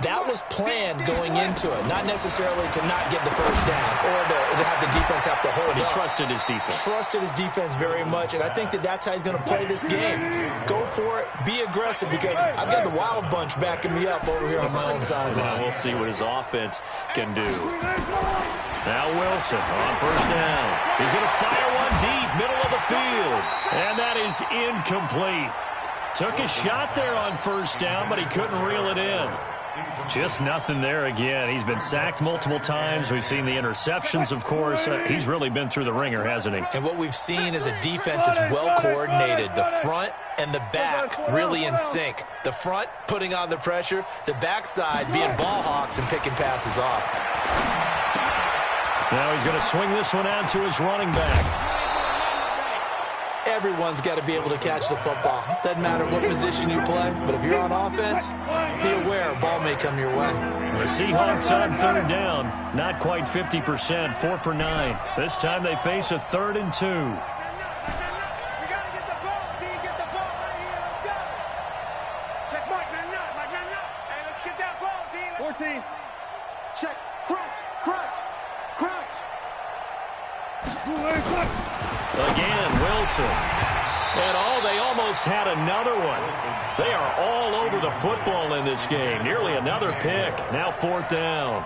That was planned going into it, not necessarily to not get the first down or to have the defense have to hold But he up. trusted his defense. Trusted his defense very much, and I think that's how he's going to play this game. Go for it, be aggressive, because I've got the wild bunch backing me up over here on my own sideline. Now we'll see what his offense can do. Now Wilson on 1st down. He's going to fire one deep, middle of the field. And that is incomplete. Took a shot there on 1st down, but he couldn't reel it in. Just nothing there again. He's been sacked multiple times. We've seen the interceptions, of course. He's really been through the ringer, hasn't he? And what we've seen is a defense that's well coordinated. The front and the back really in sync. The front putting on the pressure. The backside being ball hawks and picking passes off. Now he's going to swing this one out to his running back. Everyone's got to be able to catch the football. Doesn't matter what position you play, but if you're on offense, be aware a ball may come your way. The Seahawks on 3rd down, not quite 50%, 4 for 9. This time they face a 3rd and 2. We got to get the ball. D, get the ball right here. Let's go. Check Mike, man up. Hey, let's get that ball, D. 14. Check. Crunch. Again, Wilson. And they almost had another one. They are all over the football in this game. Nearly another pick. Now 4th down.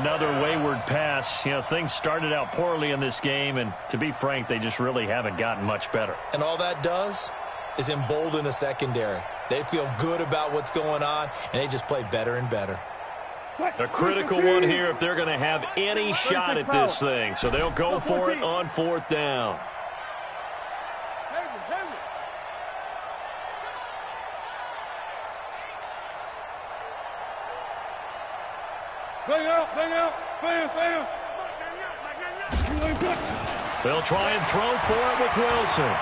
Another wayward pass. You know, things started out poorly in this game, and to be frank, they just really haven't gotten much better. And all that does is embolden a secondary. They feel good about what's going on, and they just play better and better. A critical one here if they're going to have any shot at this thing. So they'll go for it on 4th down. Bang out. They'll try and throw for it with Wilson.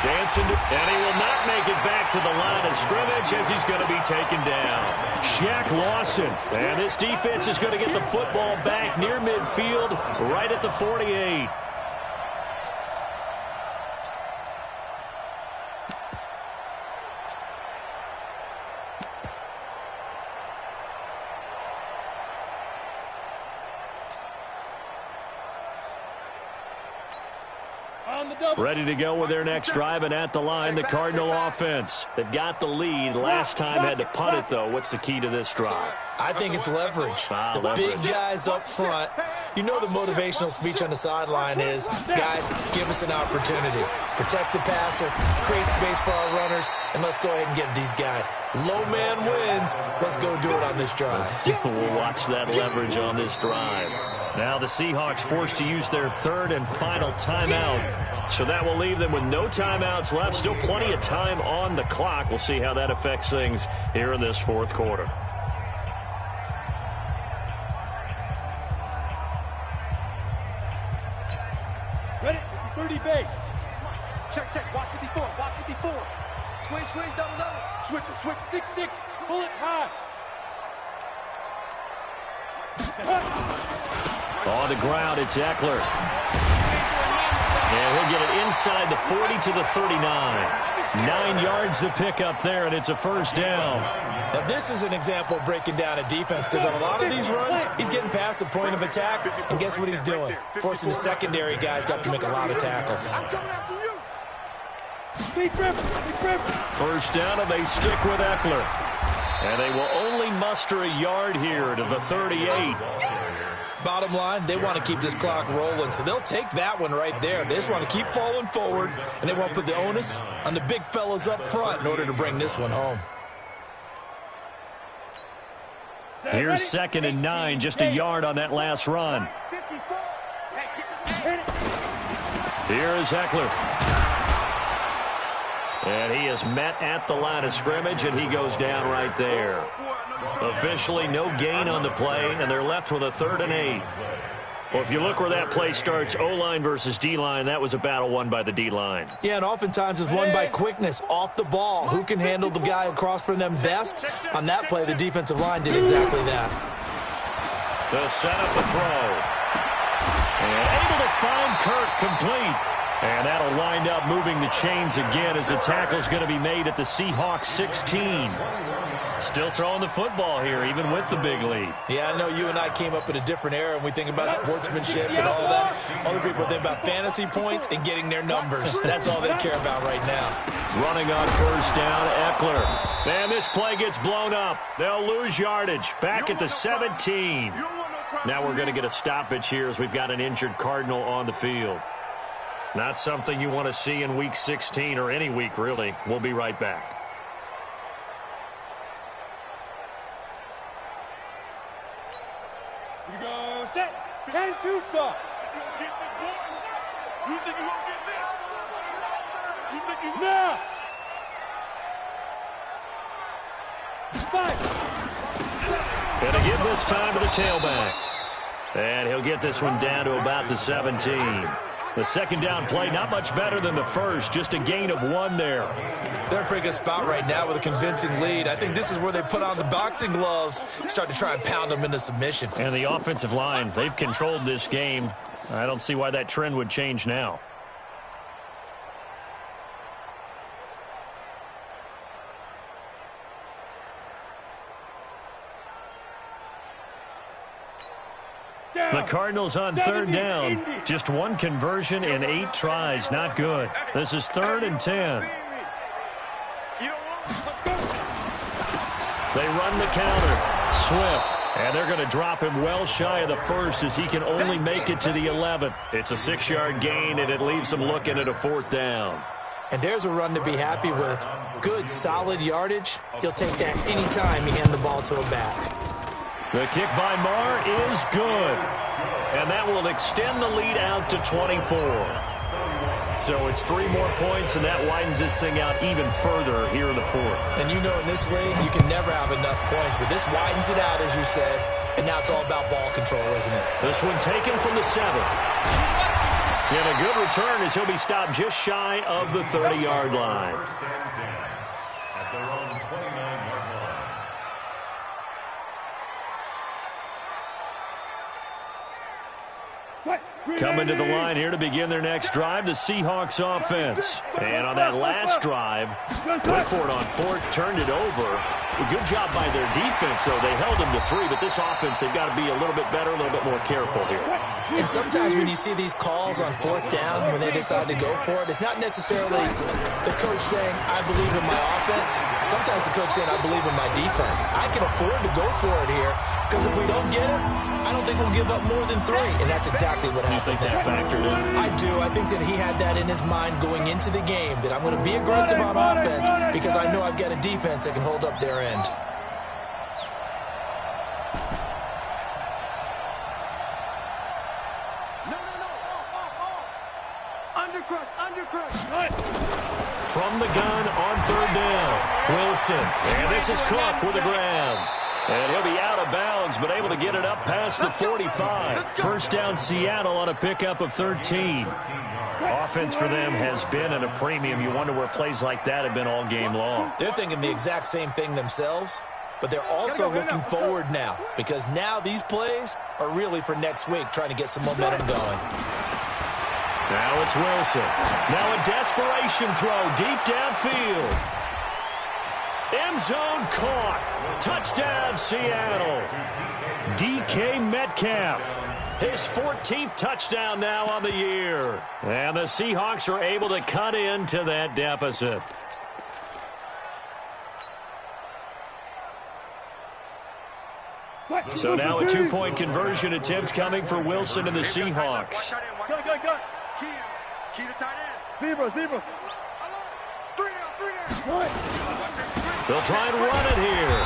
Dancing, and he will not make it back to the line of scrimmage as he's going to be taken down. Shaq Lawson, and this defense is going to get the football back near midfield, right at the 48. Ready to go with their next drive, and at the line, the Cardinal offense. They've got the lead. Last time had to punt it, though. What's the key to this drive? I think it's leverage. The big guys up front. You know the motivational speech on the sideline is, guys, give us an opportunity. Protect the passer, create space for our runners, and let's go ahead and get these guys. Low man wins. Let's go do it on this drive. We'll watch that leverage on this drive. Now the Seahawks forced to use their third and final timeout. So that will leave them with no timeouts left. Still plenty of time on the clock. We'll see how that affects things here in this fourth quarter. Ready? 30 base. Check, check. Watch 54. Watch 54. Squeeze, squeeze, double, double. Switch it, switch. 6-6. Pull it high. On the ground, it's Eckler. And he'll get it inside the 40 to the 39. 9 yards to pick up there, and it's a first down. Now, this is an example of breaking down a defense, because on a lot of these runs, he's getting past the point of attack, and guess what he's doing? Forcing the secondary guys to have to make a lot of tackles. I'm coming after you. Big rip, big rip. First down, and they stick with Eckler. And they will only muster a yard here to the 38. Bottom line, they want to keep this clock rolling, so they'll take that one right there. They just want to keep falling forward, and they want to put the onus on the big fellas up front in order to bring this one home. Here's 2nd and 9, just a yard on that last run. Here is Eckler. And he is met at the line of scrimmage, and he goes down right there. Officially no gain on the play, and they're left with a 3rd and 8. Well, if you look where that play starts, O-line versus D-line, that was a battle won by the D-line. Yeah, and oftentimes it's won by quickness off the ball. Who can handle the guy across from them best? On that play, the defensive line did exactly that. The setup, the throw. And able to find Kirk complete. And that'll wind up moving the chains again as the tackle's going to be made at the Seahawks 16. Still throwing the football here, even with the big lead. Yeah, I know you and I came up in a different era, and we think about sportsmanship and all that. Other people think about fantasy points and getting their numbers. That's all they care about right now. Running on first down, Eckler. And this play gets blown up. They'll lose yardage. Back at the 17. Now we're going to get a stoppage here as we've got an injured Cardinal on the field. Not something you want to see in Week 16 or any week, really. We'll be right back. You go set. 10-2 soft. You think you won't get this? You think you Now. 5. Gonna give this time to the tailback. And he'll get this one down to about the 17. The second down play, not much better than the first, just a gain of 1 there. They're in a pretty good spot right now with a convincing lead. I think this is where they put on the boxing gloves, start to try and pound them into submission. And the offensive line, they've controlled this game. I don't see why that trend would change now. The Cardinals on 3rd down. Just 1 conversion in 8 tries. Not good. This is 3rd and 10. They run the counter. Swift. And they're going to drop him well shy of the first as he can only make it to the 11. It's a 6-yard gain, and it leaves them looking at a 4th down. And there's a run to be happy with. Good, solid yardage. He'll take that anytime you hand the ball to a back. The kick by Marr is good. And that will extend the lead out to 24. So it's 3 more points, and that widens this thing out even further here in the 4th. And you know in this league, you can never have enough points, but this widens it out, as you said, and now it's all about ball control, isn't it? This one taken from the 7. And a good return as he'll be stopped just shy of the 30-yard line. First and 10 at their own 29-yard line. Coming to the line here to begin their next drive, the Seahawks offense. And on that last drive, went for it on fourth, turned it over. A good job by their defense, though. They held them to 3, but this offense, they've got to be a little bit better, a little bit more careful here. And sometimes when you see these calls on fourth down, when they decide to go for it, it's not necessarily the coach saying, I believe in my offense. Sometimes the coach saying, I believe in my defense. I can afford to go for it here, because if we don't get it, I don't think we'll give up more than 3. And that's exactly what happened. You think that factored in? I do. I think that he had that in his mind going into the game, that I'm going to be aggressive on offense because I know I've got a defense that can hold up their end. From the gun on third down, Wilson. And this is Cook with a grab. And he'll be out of bounds, but able to get it up past the 45. First down, Seattle on a pickup of 13. Offense for them has been at a premium. You wonder where plays like that have been all game long. They're thinking the exact same thing themselves, but they're also looking forward now, because now these plays are really for next week, trying to get some momentum going. Now it's Wilson. Now a desperation throw deep downfield. End zone caught. Touchdown, Seattle. DK Metcalf. His 14th touchdown now on the year. And the Seahawks are able to cut into that deficit. So now a two-point conversion attempt coming for Wilson and the Seahawks. Key to tight end. Zebra. They'll try and run it here.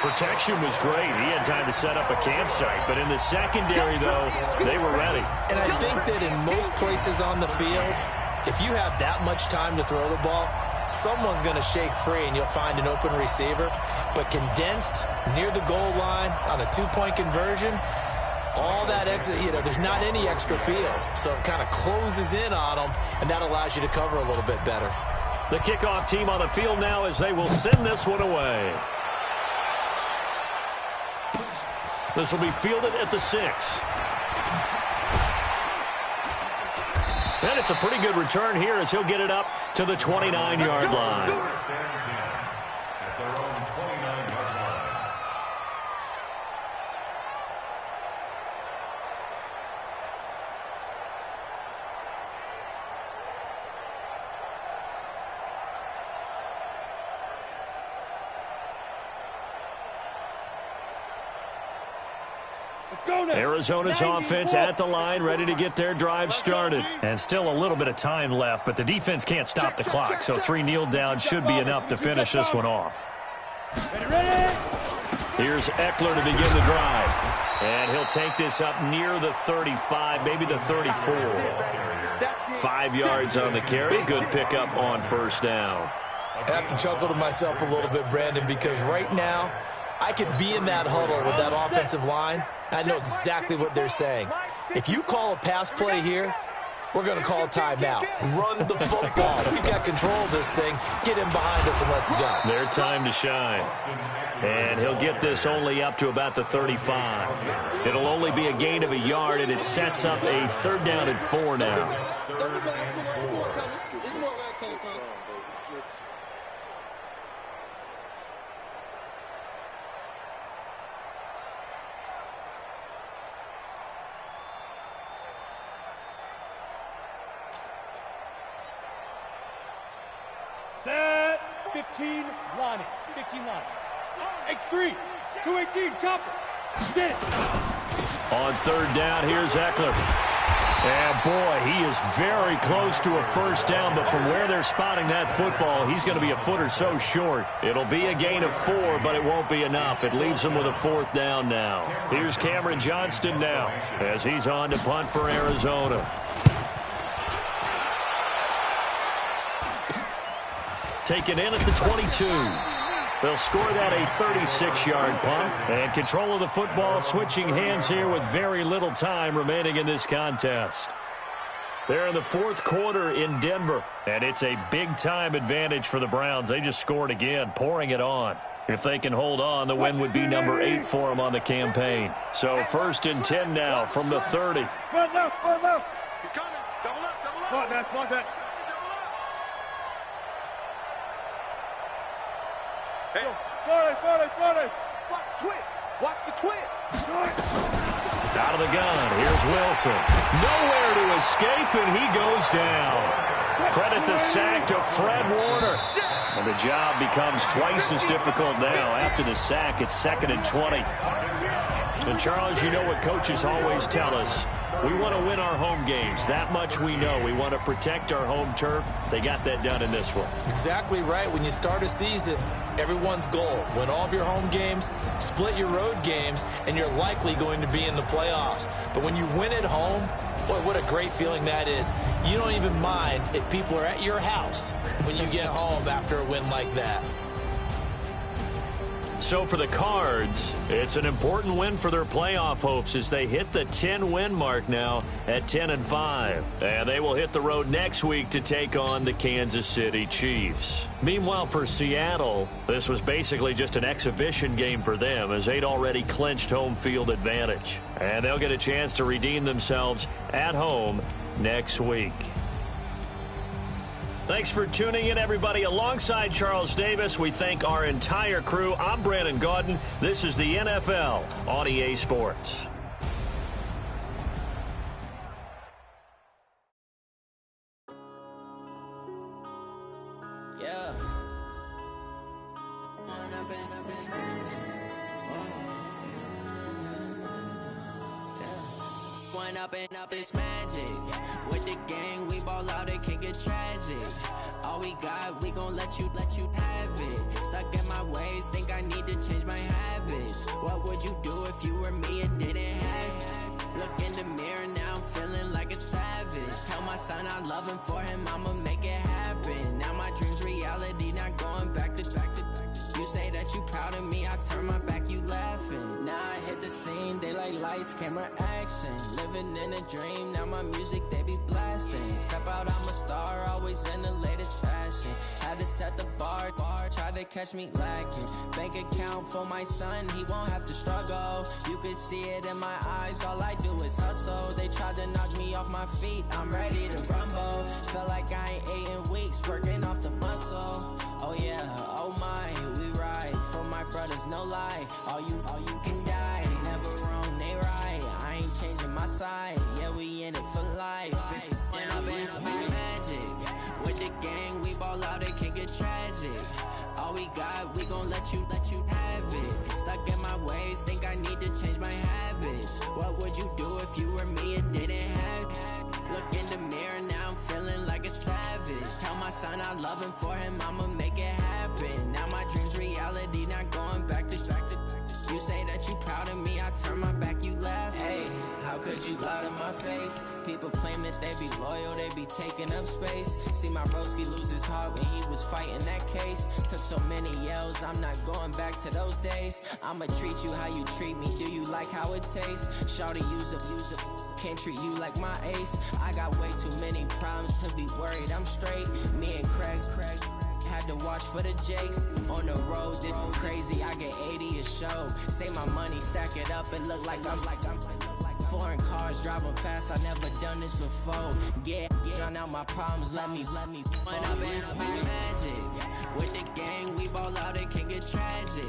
Protection was great. He had time to set up a campsite. But in the secondary, though, they were ready. And I think that in most places on the field, if you have that much time to throw the ball, someone's going to shake free and you'll find an open receiver. But condensed near the goal line on a two-point conversion, all that extra, there's not any extra field. So it kind of closes in on them, and that allows you to cover a little bit better. The kickoff team on the field now as they will send this one away. This will be fielded at the 6. And it's a pretty good return here as he'll get it up to the 29-yard line. Arizona's offense at the line, ready to get their drive started. And still a little bit of time left, but the defense can't stop the clock, so 3 kneel downs should be enough to finish this one off. Here's Eckler to begin the drive. And he'll take this up near the 35, maybe the 34. 5 yards on the carry. Good pickup on first down. I have to chuckle to myself a little bit, Brandon, because right now I could be in that huddle with that offensive line. I know exactly what they're saying. If you call a pass play here, we're going to call a timeout. Run the football. We've got control of this thing. Get him behind us and let's go. Their time to shine. And he'll get this only up to about the 35. It'll only be a gain of a yard, and it sets up a 3rd down and 4 now. Set 15 line. 15 line. X3 218 chopper. Get it. On 3rd down, here's Eckler. And boy, he is very close to a first down, but from where they're spotting that football, he's going to be a foot or so short. It'll be a gain of 4, but it won't be enough. It leaves him with a 4th down now. Here's Cameron Johnston now as he's on to punt for Arizona. Taken in at the 22. They'll score that a 36-yard punt. And control of the football switching hands here with very little time remaining in this contest. They're in the fourth quarter in Denver, and it's a big-time advantage for the Browns. They just scored again, pouring it on. If they can hold on, the win would be number 8 for them on the campaign. So 1st and 10 now from the 30. Front left, front left. He's coming. Double up, double up. Spot that, spot that. Hey, Forty. watch the twist. Watch the twist. Out of the gun. Here's Wilson. Nowhere to escape, and he goes down. Credit the sack to Fred Warner. And the job becomes twice as difficult now. After the sack, it's 2nd and 20. And, Charles, you know what coaches always tell us. We want to win our home games. That much we know. We want to protect our home turf. They got that done in this one. Exactly right. When you start a season, everyone's goal: win all of your home games, split your road games, and you're likely going to be in the playoffs. But when you win at home, boy, what a great feeling that is. You don't even mind if people are at your house when you get home after a win like that. So for the Cards, it's an important win for their playoff hopes as they hit the 10-win mark now at 10-5. And they will hit the road next week to take on the Kansas City Chiefs. Meanwhile, for Seattle, this was basically just an exhibition game for them as they'd already clinched home field advantage. And they'll get a chance to redeem themselves at home next week. Thanks for tuning in, everybody. Alongside Charles Davis, we thank our entire crew. I'm Brandon Gaudin. This is the NFL on EA Sports. Yeah. Up is magic. With the gang, we ball out, it can get tragic. All we got, we gon' let you have it. Stuck in my ways, think I need to change my habits. What would you do if you were me and didn't have it? Look in the mirror, now I'm feeling like a savage. Tell my son I love him, for him I'ma make it happen. Now my dream's reality, not going back to. You say that you proud of me, I turn my back, you laughing. Now I hit the scene, they like lights, camera, action. Living in a dream, now my music, they be blasting. Step out, I'm a star, always in the latest fashion. Had to set the bar, try to catch me lacking. Bank account for my son, he won't have to struggle. You can see it in my eyes, all I do is hustle. They tried to knock me off my feet, I'm ready to rumble. Feel like I ain't ate in weeks, working off the muscle. Oh yeah, oh my, we ride for my brothers, no lie. All you can die, never wrong, they right. I ain't changing my side, yeah, we in it for life. When up is magic. With the gang, we ball out, it can get tragic. All we got, we gon' let you have it. Stuck in my ways, think I need to change my habits. What would you do if you were me and didn't have it? Look in the mirror, now I'm feeling like a savage. Tell my son I love him, for him I'ma make it happen. Now my dream's reality, not going back to. You say that you proud of me, I turn my back, you laugh. Hey, how could you lie to my face? People claim that they be loyal, they be taking up space. See my broski lose his heart when he was fighting that case. Took so many yells, I'm not going back to those days. I'ma treat you how you treat me, do you like how it tastes? Shawty, use up, can't treat you like my ace. I got way too many problems to be worried, I'm straight. Me and Craig had to watch for the Jakes. On the road, this crazy, I get 80 a show. Say my money, stack it up, it look like I'm foreign cars, driving fast, I never done this before. Get drown out my problems, let me When up is magic. With the gang, we ball out, it can get tragic.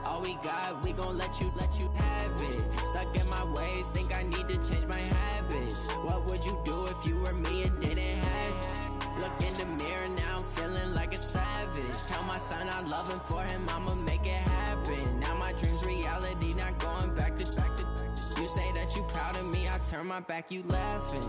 All we got, we gon' let you have it. Stuck in my ways, think I need to change my habits. What would you do if you were me and didn't have it? Look in the mirror, now I'm feeling like a savage. Tell my son I love him, for him I'ma make it happen. Now my dream's reality, not going back to. You say that you proud of me, I turn my back, you laughing.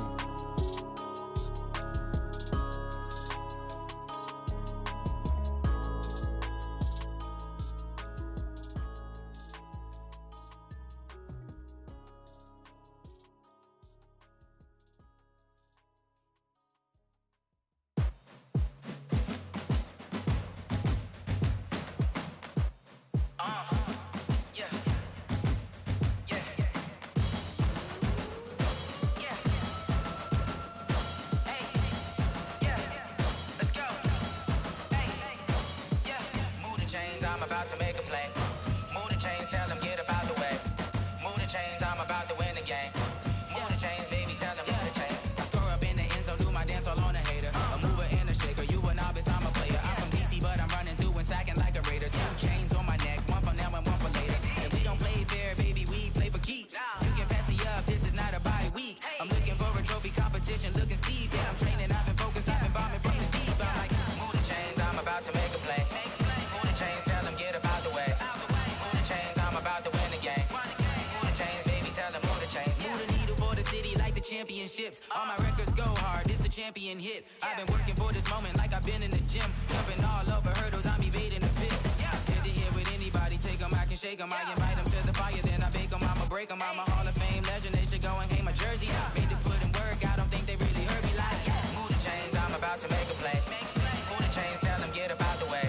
I'm about to make a play. Move the chains, tell them get up out the way. Move the chains, I'm about to win the game. Move the chains, baby, tell them move the chains. I score up in the end zone, do my dance all on a hater. A mover and a shaker, you a novice, I'm a player. I'm from DC, but I'm running through and sacking like a raider. 2 chains on my neck, one for now and one for later. And we don't play fair, baby, we play for keeps. You can pass me up, this is not a bye week. I'm looking for a trophy competition, looking steep. Yeah, I'm training, I've been focused, I've been bombing from the deep. I'm like, move the chains, I'm about to make a play. Move the chains, tell them get up out the way. Move the chains, I'm about to win the game. Move the chains, baby, tell them move the chains. Move the needle for the city like the championships. All my records go hard, this a champion hit. I've been working for this moment like I've been in the gym. Jumping all over hurdles, I'm evading the pit. Head to head with anybody, take them, I can shake them. I invite them to the fire, then I bake them, I'ma break them. I'm a Hall of Fame legend, they should go and hang my jersey. Made to put in work, I don't think they really heard me like, move the chains, I'm about to make a play. Move the chains, tell them get up out the way.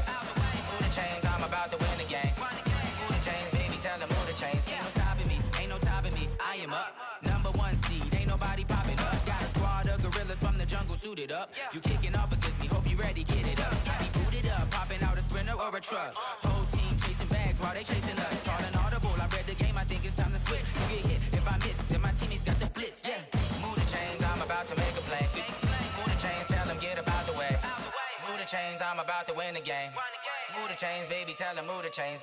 Move the chains, I'm about to win the game. Move the chains, baby, tell them move the chains. Ain't no stopping me, ain't no topping me, I am up. #1 seed, ain't nobody popping up. Got a squad of gorillas from the jungle suited up. You kicking off against me, hope you ready, get it up. I be booted up, popping out a sprinter or a truck. Whole team chasing bags while they chasing us. Calling audible, I read the game, I think it's time to switch. You get hit, if I miss, then my teammates got the blitz, yeah. Move the chains, I'm about to make a play. Move the chains, tell them get up out the way. Move the chains, I'm about to win the game. Move the chains, baby, tell them move the chains.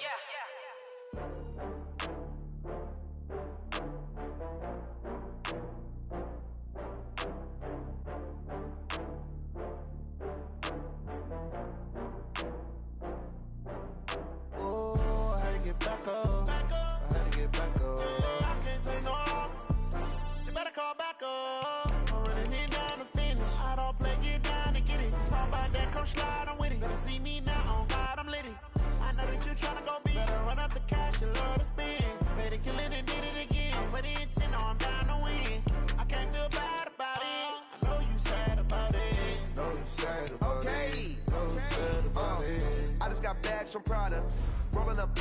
Back up. I had to get back up. I can't take no loss. You better call back up. I'm running it down to finish. I don't play, get down to get it. Talk about that, come slide, I'm with it. Better see me now, on God, I'm lit it. I know that you tryna go big. Better run up the cash, you love to spend. Better kill it and did it again. But the intent, no, I'm down to win. I can't feel bad about it. I know you sad about it. Know you sad about it. Know you sad about it. I just got bags from Prada. Rolling up,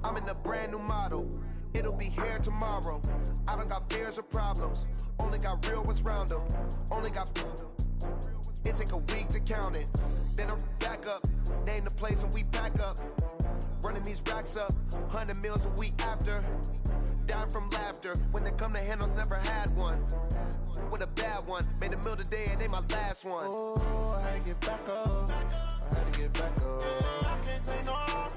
I'm in a brand new model. It'll be here tomorrow. I don't got fears or problems. Only got real ones round them. Only got. It take a week to count it. Then I'm back up. Name the place and we back up. Running these racks up. 100 meals a week after. Dying from laughter. When they come to handles, never had one. With a bad one. Made a meal today and they my last one. Oh, I had to get back up. I had to get back up. I can't take no loss.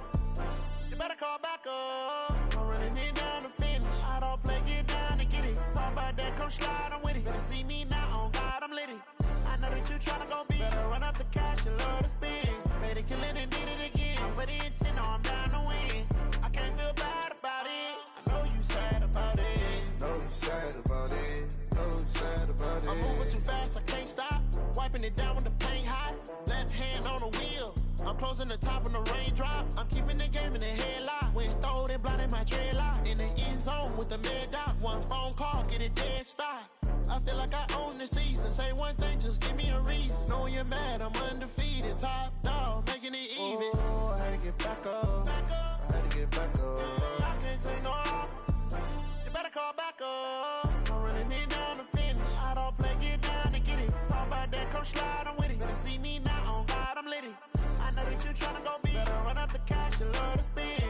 You better call back up. I'm running it down to finish. I don't play, get down to get it. Talk about that, come slide, I'm with it. Better see me now, on God, I'm lit it. I know that you tryna go big. Better run up the cash, you love to spend. Better kill it and did it again. But the intent, no, I'm down to win. I can't feel bad about it. I know you sad about it. Know you sad about it. Know you sad about it. I'm moving too fast, I can't stop. Wiping it down when the paint hot. Left hand on the wheel. I'm closing the top on the raindrop. I'm keeping the game in the headlock. When throwed and blinded my dreadlock. In the end zone with the mid dot. One phone call, get it dead stop. I feel like I own the season. Say one thing, just give me a reason. Knowing you're mad, I'm undefeated. Top dog, making it even. Oh, I had to get back up. I had to get back up. I can't take no loss. You better call back up. I'm running it down to finish. I don't play, get down to get it. Talk about that, come slide, I'm with it. Better see me now, on God, I'm lit it. I know that you tryna go big. Better run up the cash, you love to spend.